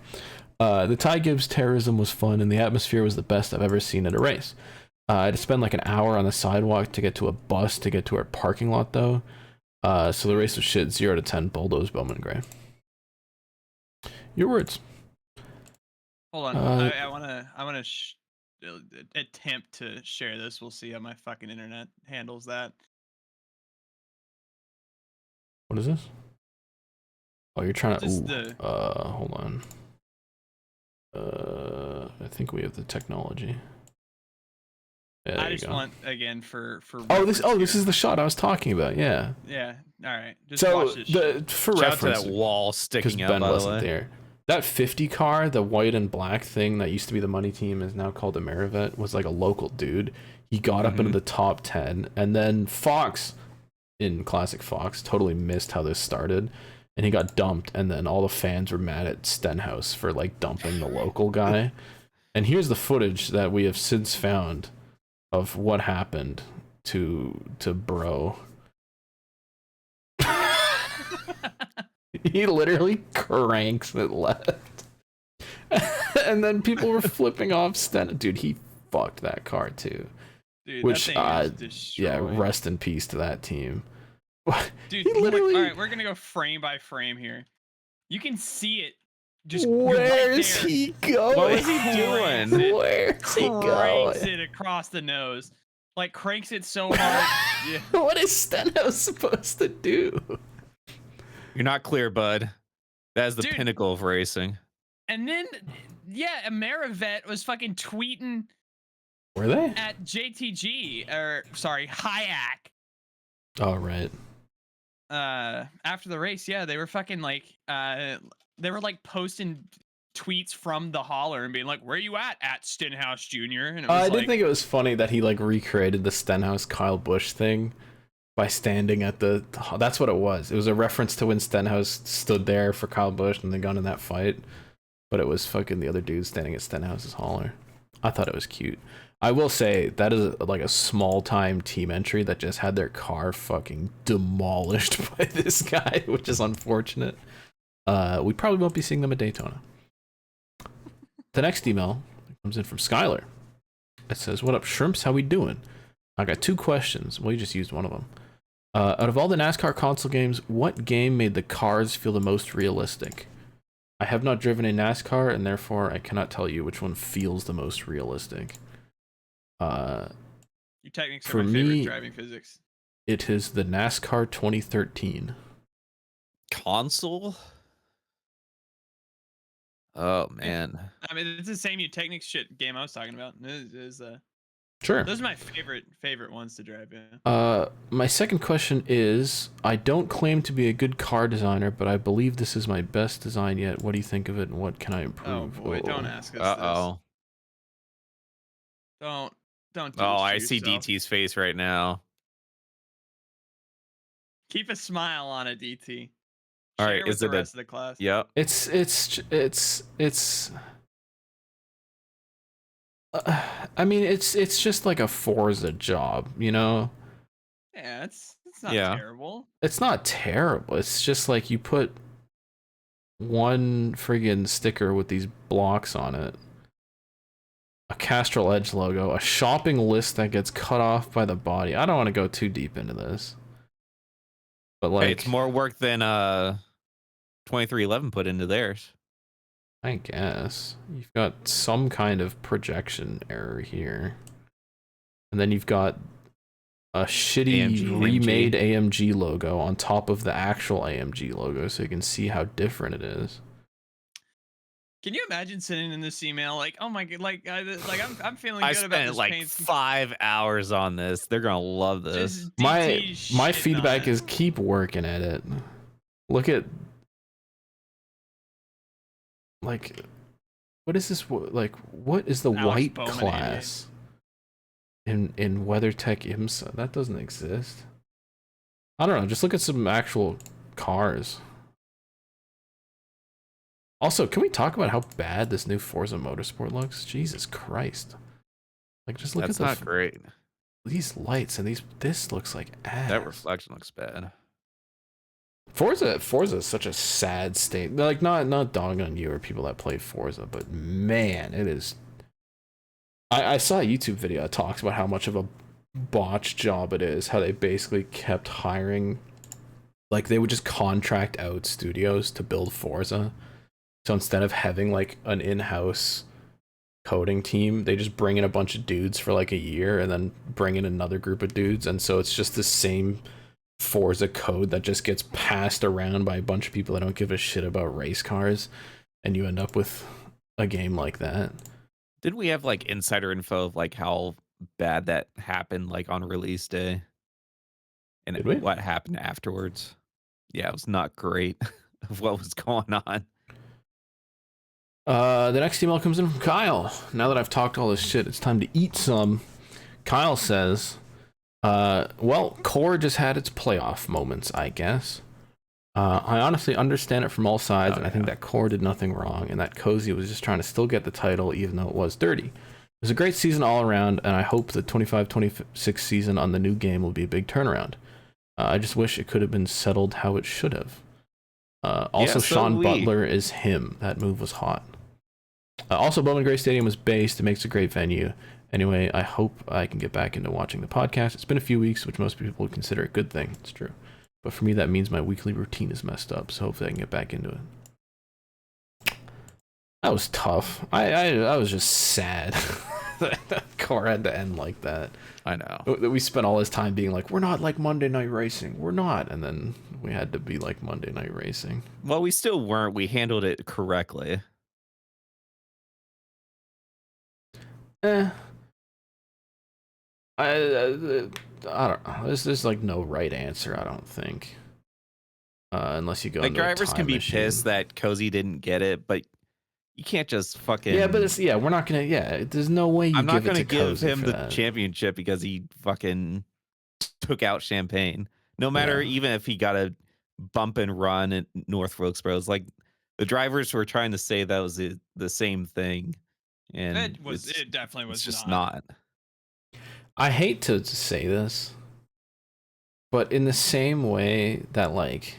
the Ty Gibbs terrorism was fun, and the atmosphere was the best I've ever seen at a race. I had to spend like an hour on the sidewalk to get to a bus to get to our parking lot, though. So the race was shit. 0 to 10. Bulldoze Bowman Gray. Your words. Hold on. I wanna attempt to share this. We'll see how my fucking internet handles that. What is this? Oh, you're trying to. Hold on. I think we have the technology. Yeah, I just want again for. This is the shot I was talking about. Yeah. Yeah. All right. Just so watch this for shout reference, out to that wall sticking up. Ben by wasn't the way. there. That 50 car, the white and black thing that used to be the money team is now called the Merivet, was like a local dude. He got up into the top 10, and then Fox, in classic Fox, totally missed how this started, and he got dumped, and then all the fans were mad at Stenhouse for like dumping the local guy. And here's the footage that we have since found of what happened to Bro. He literally cranks it left. And then people were flipping off Sten. Dude, he fucked that car too. Dude, which that thing is yeah, rest in peace to that team. Dude, he literally. All right, we're gonna go frame by frame here. You can see it. Just where's right he going? What is he doing? Where's he going? Cranks it across the nose. Like cranks it so hard. Yeah. What is Stenhouse supposed to do? You're not clear, bud. That is the pinnacle of racing. And then, yeah, Amerivet was fucking tweeting. Were they? At JTG, or sorry, Hayek. Oh, right. After the race, yeah, they were fucking like, they were like posting tweets from the hauler and being like, "Where you at Stenhouse Jr.?" And it was I did think it was funny that he like recreated the Stenhouse Kyle Busch thing by standing at the. That's what it was. It was a reference to when Stenhouse stood there for Kyle Busch and they got in that fight, but it was fucking the other dude standing at Stenhouse's hauler. I thought it was cute. I will say that is like a small time team entry that just had their car fucking demolished by this guy, which is unfortunate. We probably won't be seeing them at Daytona. The next email comes in from Skylar. It says, "What up, shrimps? How we doing? I got 2 questions." Well, you just used one of them. Out of all the NASCAR console games, what game made the cars feel the most realistic? I have not driven a NASCAR, and therefore I cannot tell you which one feels the most realistic. Your techniques are my favorite driving physics. It is the NASCAR 2013 console. Oh man, I mean it's the same Technics shit game I was talking about. Sure. Those are my favorite ones to drive. Yeah. My second question is: I don't claim to be a good car designer, but I believe this is my best design yet. What do you think of it, and what can I improve? Oh boy, don't ask us Uh-oh. this. Don't. Oh, I see DT's face right now. Keep a smile on it, DT. All Share right, with is the it rest of the class? Yep. I mean, it's just like a Forza job, you know? Yeah, it's It's not Yeah. terrible. It's not terrible. It's just like you put one friggin' sticker with these blocks on it, a Castrol Edge logo, a shopping list that gets cut off by the body. I don't want to go too deep into this, but like, Hey, it's more work than 2311 put into theirs. I guess you've got some kind of projection error here, and then you've got a shitty AMG. remade AMG logo on top of the actual AMG logo, so you can see how different it is. Can you imagine sitting in this email like, oh my god, I'm feeling I good about spent this like paint. 5 hours on this. They're gonna love this. Just My DT shitting feedback on is it. keep working at it. Look at, like, what is this? Like, what is the Alex white Bowman class in WeatherTech IMSA? That doesn't exist. I don't know. Just look at some actual cars. Also, can we talk about how bad this new Forza Motorsport looks? Jesus Christ! Like, just look That's at not great. these lights and this looks like ass. That reflection looks bad. Forza is such a sad state. Like, not dogging on you or people that play Forza, but man, it is. I saw a YouTube video that talks about how much of a botch job it is. How they basically kept hiring, like they would just contract out studios to build Forza. So instead of having like an in-house coding team, they just bring in a bunch of dudes for like a year and then bring in another group of dudes, and so it's just the same Forza code that just gets passed around by a bunch of people that don't give a shit about race cars, and you end up with a game like that. Did we have like insider info of like how bad that happened like on release day? And Did we? what happened afterwards? Yeah, it was not great of what was going on. The next email comes in from Kyle. Now that I've talked all this shit, it's time to eat some. Kyle says, well, Core just had its playoff moments, I guess. I honestly understand it from all sides, and I think that Core did nothing wrong, and that Cozy was just trying to still get the title, even though it was dirty. It was a great season all around, and I hope the 25-26 season on the new game will be a big turnaround. I just wish it could have been settled how it should have. Also, Sean Butler is him. That move was hot. Also, Bowman Gray Stadium was based. It makes a great venue. Anyway, I hope I can get back into watching the podcast. It's been a few weeks, which most people would consider a good thing. It's true. But for me, that means my weekly routine is messed up, so hopefully I can get back into it. That was tough. I was just sad that Core had to end like that. I know. We spent all this time being like, we're not like Monday Night Racing. We're not. And then we had to be like Monday Night Racing. Well, we still weren't. We handled it correctly. I don't know. There's like no right answer, I don't think. Unless you go Like into a drivers time can be machine. pissed that Cozy didn't get it, but you can't just fucking. Yeah, but we're not gonna. Yeah, there's no way you I'm not give gonna it to give Cozy him for the that. championship because he fucking took out Champagne. No matter even if he got a bump and run at North Wilkesboro, it's like the drivers were trying to say that was the same thing, and It definitely was it's just not. I hate to say this, but in the same way that like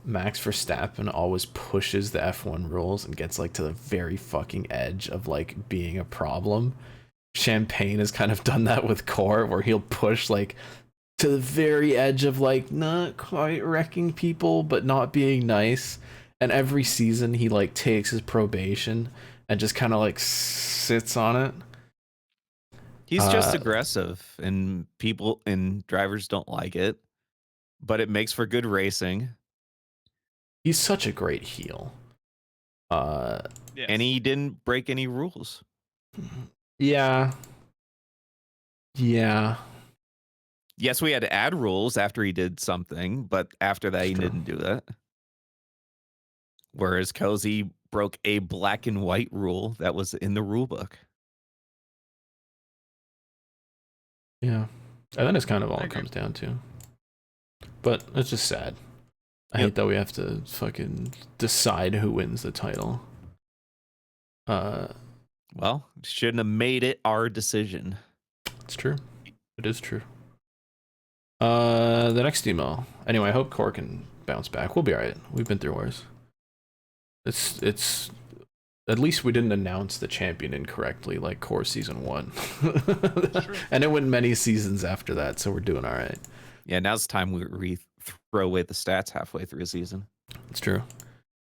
Max Verstappen always pushes the F1 rules and gets like to the very fucking edge of like being a problem, Champagne has kind of done that with Core, where he'll push like to the very edge of like not quite wrecking people but not being nice, and every season he like takes his probation and just kind of like sits on it. He's just aggressive, and people and drivers don't like it, but it makes for good racing. He's such a great heel. Yes. And he didn't break any rules. Yeah. Yes, we had to add rules after he did something, but after that, he didn't do that. Whereas Cozy broke a black and white rule that was in the rule book. Yeah. And that is kind of all it comes down to. But it's just sad. I hate that we have to fucking decide who wins the title. Well, shouldn't have made it our decision. It's true. It is true. The next email. Anyway, I hope Core can bounce back. We'll be alright. We've been through worse. It's at least we didn't announce the champion incorrectly like Core Season 1. And it went many seasons after that, so we're doing alright. Yeah, now's the time we throw away the stats halfway through a season. It's true.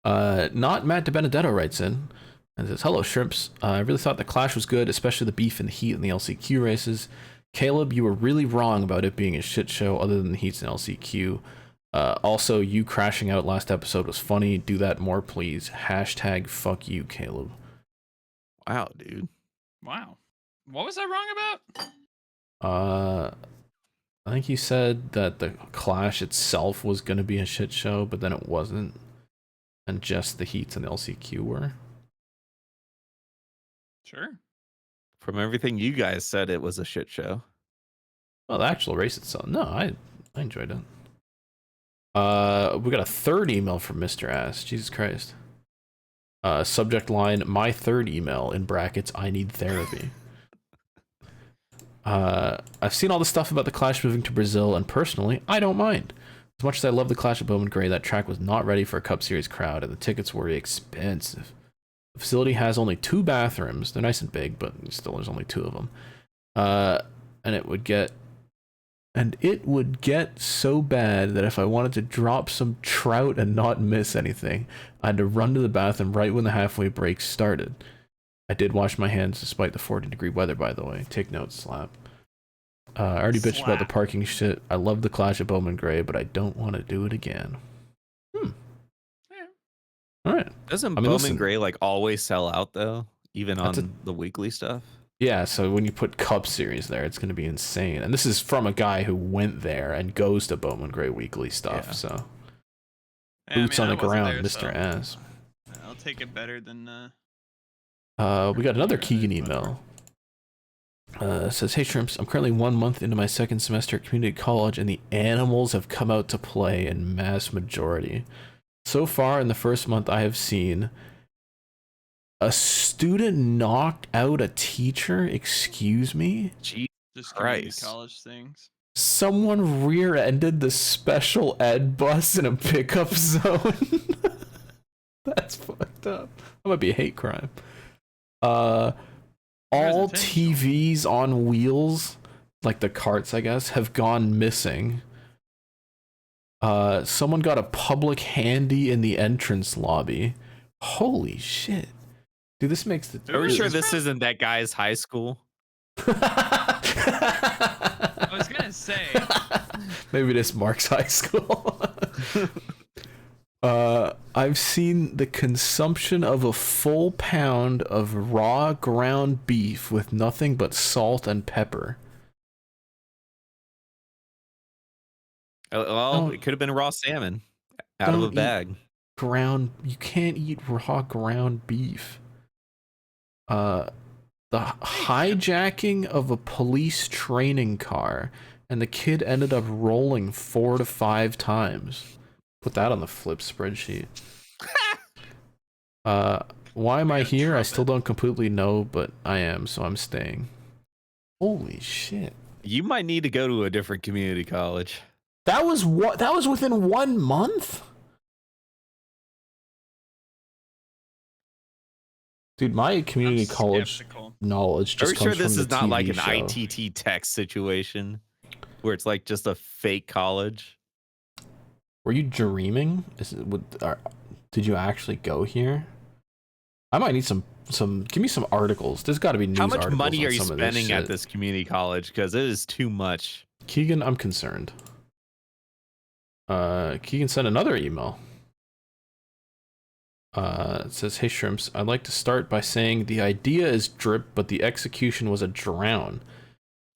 Not Matt DiBenedetto writes in and says, "Hello, Shrimps. I really thought the Clash was good, especially the beef and the heat in the LCQ races. Caleb, you were really wrong about it being a shit show other than the heats in LCQ. Also, you crashing out last episode was funny. Do that more, please. Hashtag fuck you, Caleb." Wow, dude. Wow. What was I wrong about? I think he said that the Clash itself was going to be a shit show, but then it wasn't. And just the heats in the LCQ were. Sure. From everything you guys said, it was a shit show. Well, the actual race itself. No, I enjoyed it. We got a third email from Mr. Ass. Jesus Christ. Subject line, my third email, in brackets, I need therapy. I've seen all the stuff about the Clash moving to Brazil, and personally, I don't mind. As much as I love the Clash of Bowman Gray, that track was not ready for a Cup Series crowd, and the tickets were expensive. The facility has only 2 bathrooms. They're nice and big, but still there's only 2 of them. And it would get so bad that if I wanted to drop some trout and not miss anything, I had to run to the bathroom right when the halfway break started. I did wash my hands despite the 40-degree weather, by the way. Take notes, Slap. I already bitched about the parking shit. I love the Clash of Bowman Gray, but I don't want to do it again. Yeah. All right. Doesn't Bowman Gray like always sell out though, even on the weekly stuff? Yeah, so when you put Cup Series there, it's going to be insane. And this is from a guy who went there and goes to Bowman Gray weekly stuff, so. Yeah, boots on the ground, Mr. Ass. I'll take it better than... we got another Keegan email. Says, "Hey Shrimps, I'm currently 1 month into my second semester at community college, and the animals have come out to play in mass majority. So far in the first month, I have seen a student knocked out a teacher. Excuse me? Jesus Just Christ. College things. Someone rear-ended the special ed bus in a pickup zone." That's fucked up. That might be a hate crime. All TVs on wheels, like the carts, I guess, have gone missing. Someone got a public handy in the entrance lobby. Holy shit. Dude, this makes the... Are we sure this isn't that guy's high school? I was gonna say. Maybe this Mark's high school. I've seen the consumption of a full pound of raw ground beef with nothing but salt and pepper. Well, it could have been raw salmon out of a bag. You can't eat raw ground beef. The hijacking of a police training car, and the kid ended up rolling 4 to 5 times. Put that on the flip spreadsheet. Why am I here? I still don't completely know, but I am, so I'm staying. Holy shit. You might need to go to a different community college. That was what? That was within 1 month? Dude, my community college knowledge just comes from the TV show. Are you sure this is not like an ITT tech situation where it's like just a fake college? Were you dreaming? Did you actually go here? I might need some. Give me some articles. There's got to be news articles. How much money are you spending at this community college? Because it is too much. Keegan, I'm concerned. Keegan sent another email. It says, "Hey Shrimps, I'd like to start by saying the idea is drip, but the execution was a drown.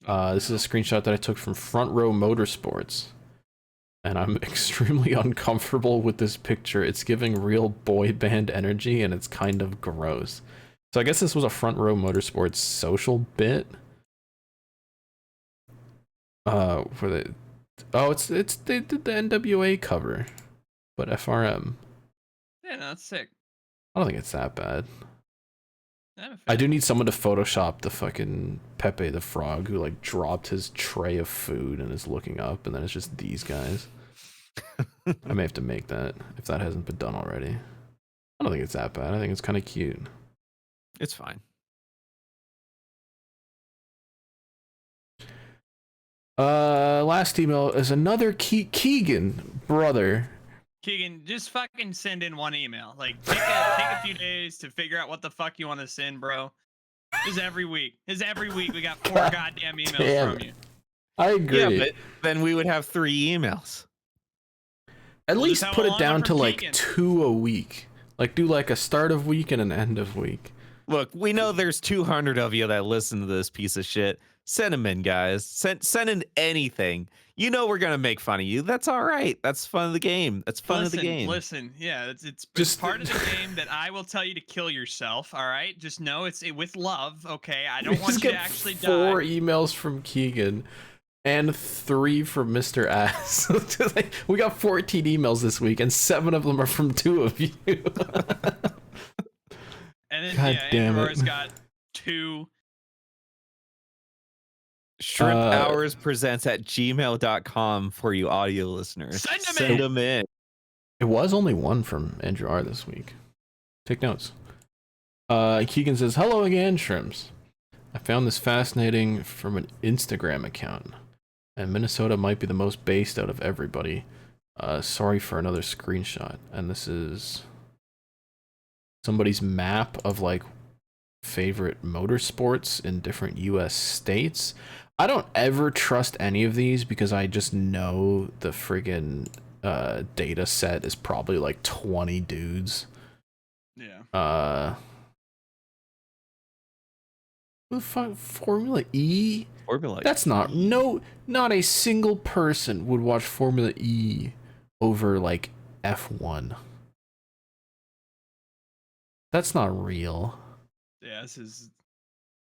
This is a screenshot that I took from Front Row Motorsports. And I'm extremely uncomfortable with this picture. It's giving real boy band energy, and it's kind of gross." So I guess this was a Front Row Motorsports social bit. They did the NWA cover, but FRM. Yeah, no, that's sick. I don't think it's that bad. I'm a I fan. do need someone to Photoshop the fucking Pepe the Frog who like dropped his tray of food and is looking up, and then it's just these guys. I may have to make that if that hasn't been done already. I don't think it's that bad. I think it's kind of cute. It's fine. Last email is another Keegan brother. Keegan, just fucking send in one email. Like, take a few days to figure out what the fuck you want to send, bro. This is every week. We got 4 goddamn emails damn from you. I agree. Yeah, but then we would have 3 emails. At We'll just least have put a it long down one to from like Keegan. 2 a week. Like do like a start of week and an end of week. Look, we know there's 200 of you that listen to this piece of shit. Send them in, guys. Send in anything. You know we're gonna make fun of you. That's all right. That's fun of the game. That's fun of the game. Listen. Yeah, it's Just- part of the game that I will tell you to kill yourself. All right, just know it's with love. Okay, I don't want just you to get actually 4 die. emails from Keegan and 3 from Mr. Ass. Like, we got 14 emails this week, and 7 of them are from 2 of you. And then God damn it. Andor's got 2. Shrimp Hours presents at gmail.com for you audio listeners. Send 'em in. them in. It was only 1 from Andrew R this week. Take notes. Keegan says, "Hello again, Shrimps. I found this fascinating from an Instagram account, and Minnesota might be the most based out of everybody. Sorry for another screenshot." And this is somebody's map of like favorite motorsports in different US states. I don't ever trust any of these because I just know the friggin' data set is probably like 20 dudes. Yeah. Who the fuck? Formula E? Formula. That's not a single person would watch Formula E over like F1. That's not real. Yeah, this is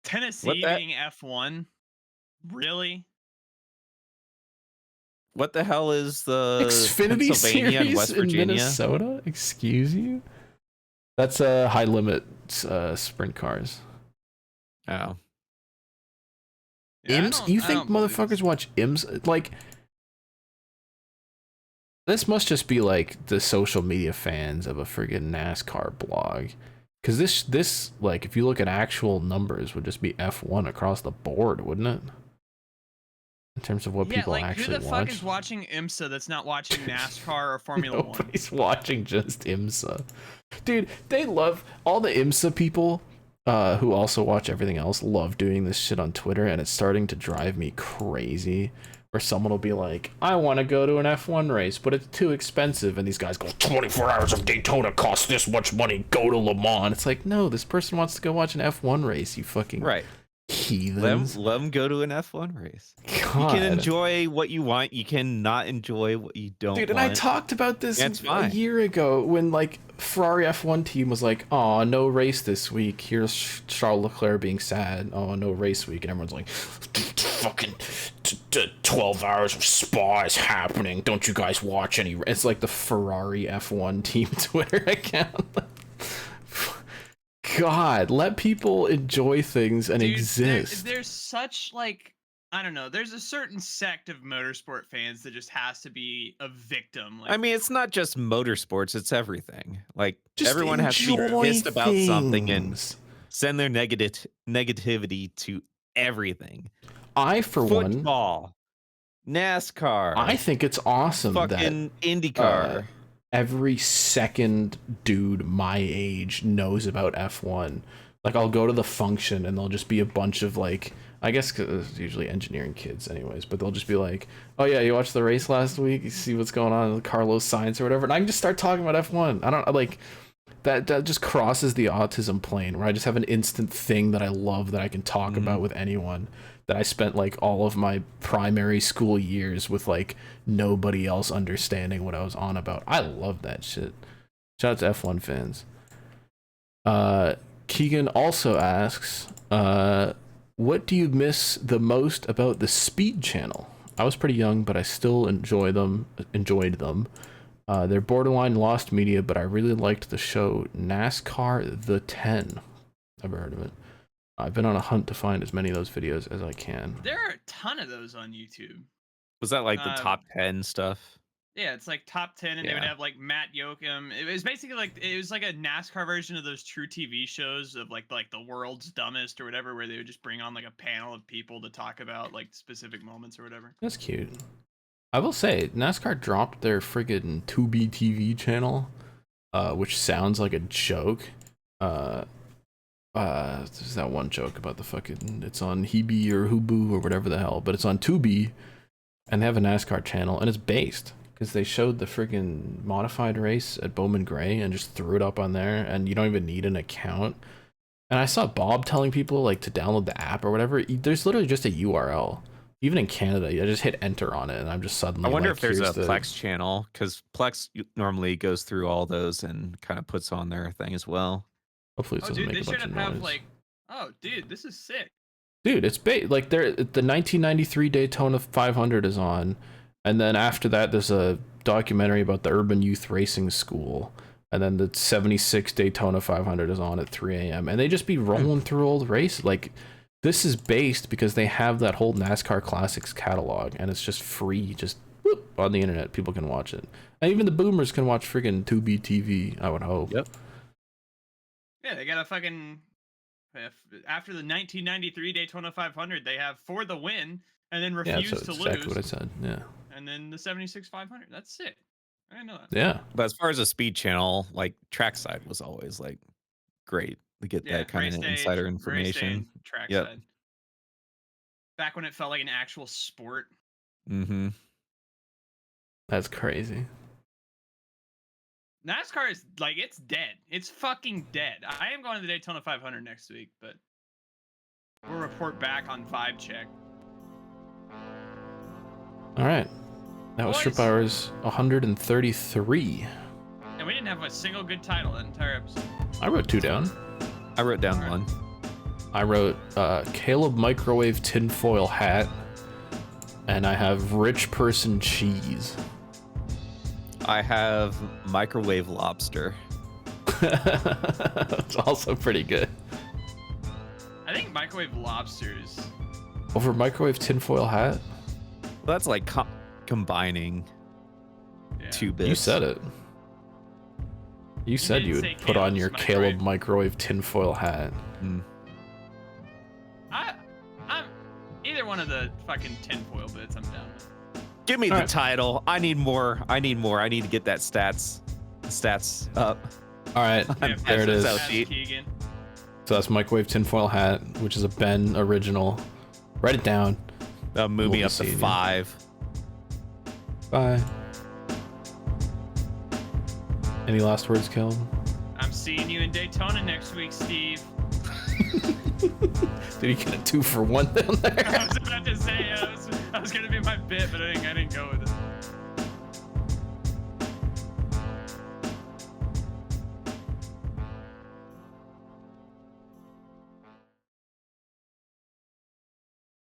Tennessee being F1. Really? What the hell is the Xfinity Pennsylvania and series West in Virginia? Minnesota? Excuse you? That's a high limit sprint cars. Oh. Yeah, IMS? You I think don't believe motherfuckers this. watch IMS? Like, this must just be like the social media fans of a friggin' NASCAR blog. Because this, like, if you look at actual numbers, would just be F1 across the board, wouldn't it? In terms of what people like, actually who the watch. fuck is watching IMSA that's not watching NASCAR or Formula 1? Nobody's watching just IMSA. Dude, they love all the IMSA people who also watch everything else love doing this shit on Twitter, and it's starting to drive me crazy. Where someone will be like, I want to go to an F1 race, but it's too expensive. And these guys go, 24 hours of Daytona costs this much money. Go to Le Mans. It's like, no, this person wants to go watch an F1 race, you fucking Right. heathens. Let them go to an F1 race. God. You can enjoy what you want. You cannot enjoy what you don't Dude, want. and I talked about this That's a fine. year ago when, like, Ferrari F1 team was like, "Oh, no race this week. Here's Charles Leclerc being sad. Oh, no race week." And everyone's like, "Fucking 12 hours of Spa is happening. Don't you guys watch any?" It's like the Ferrari F1 team Twitter account. God, let people enjoy things and Dude, exist. There's such, like, I don't know. There's a certain sect of motorsport fans that just has to be a victim. Like, I mean, it's not just motorsports, it's everything. Like, Just everyone has to be enjoy pissed about something and things. send their negativity to everything. I, for one, Football, NASCAR, I think it's awesome that fucking IndyCar. every second dude my age knows about F1. Like, I'll go to the function and there'll just be a bunch of, like, I guess 'cause it's usually engineering kids anyways, but they'll just be like, "Oh yeah, you watched the race last week? You see what's going on with Carlos Sainz or whatever?" And I can just start talking about F1. I don't like that just crosses the autism plane where I just have an instant thing that I love that I can talk about with anyone, that I spent like all of my primary school years with like nobody else understanding what I was on about. I love that shit. Shout out to F1 fans. Keegan also asks, what do you miss the most about the Speed Channel? I was pretty young, but I still enjoyed them. They're borderline lost media, but I really liked the show NASCAR The 10. Never heard of it. I've been on a hunt to find as many of those videos as I can. There are a ton of those on YouTube. Was that like the top 10 stuff? Yeah, it's like top 10, and they would Yeah. have like Matt Yoakum. It was basically like it was like a NASCAR version of those true TV shows of like the world's dumbest or whatever, where they would just bring on like a panel of people to talk about like specific moments or whatever. That's cute. I will say, NASCAR dropped their friggin' 2B TV channel, which sounds like a joke. There's that one joke about the fucking, it's on Hebe or Hubu or whatever the hell, but it's on 2B, and they have a NASCAR channel, and it's based, because they showed the friggin' modified race at Bowman Gray and just threw it up on there, and you don't even need an account. And I saw Bob telling people, like, to download the app or whatever. There's literally just a URL. Even in Canada, I just hit enter on it, and I'm just suddenly. I wonder like, if there's a here's the... Plex channel, because Plex normally goes through all those and kind of puts on their thing as well. Hopefully, it Oh, doesn't dude, make they a bunch should of have noise. like, oh, dude, this is sick. Dude, it's like the 1993 Daytona 500 is on, and then after that, there's a documentary about the Urban Youth Racing School, and then the 76 Daytona 500 is on at 3 a.m. and they just be rolling through old races. Like, this is based because they have that whole NASCAR Classics catalog, and it's just free, just whoop, on the internet. People can watch it, and even the boomers can watch friggin' 2B TV. I would hope. Yep. Yeah, they got a fucking after the 1993 Daytona 500, they have For the Win, and then Yeah, Refuse that's to exactly Lose, what I said. Yeah. and then the 76 500. That's sick. I didn't know that. Yeah. But as far as a speed channel, like Trackside was always like great to get Yeah, that kind race of day, insider race day information. and trackside. Back when it felt like an actual sport. Mm-hmm. That's crazy. NASCAR is like, it's dead. It's fucking dead. I am going to the Daytona 500 next week, but we'll report back on Vibe Check. All right. That was Strip Boys. Hours 133. And we didn't have a single good title that entire episode. I wrote 2 down. I wrote down Alright. one. I wrote Caleb microwave tinfoil hat, and I have rich person cheese. I have microwave lobster. That's also pretty good. I think microwave lobsters. Over microwave tinfoil hat? Well, that's like combining Yeah. two bits. You said it. You said didn't you would say put on Caleb's your Caleb microwave tinfoil hat. Mm. I'm either one of the fucking tinfoil bits. I'm down with. Give me All the right. title. I need more. I need to get that stats up. All right, Yeah, there it that's is. out. Ask cheap. Keegan. So that's microwave tinfoil hat, which is a Ben original. Write it down. That'll move We'll me be up to seeing you. 5. Bye. Any last words, Caleb? I'm seeing you in Daytona next week, Steve. Did you get a 2-for-1 down there? I was about to say I was gonna be my bit, but I didn't go with it.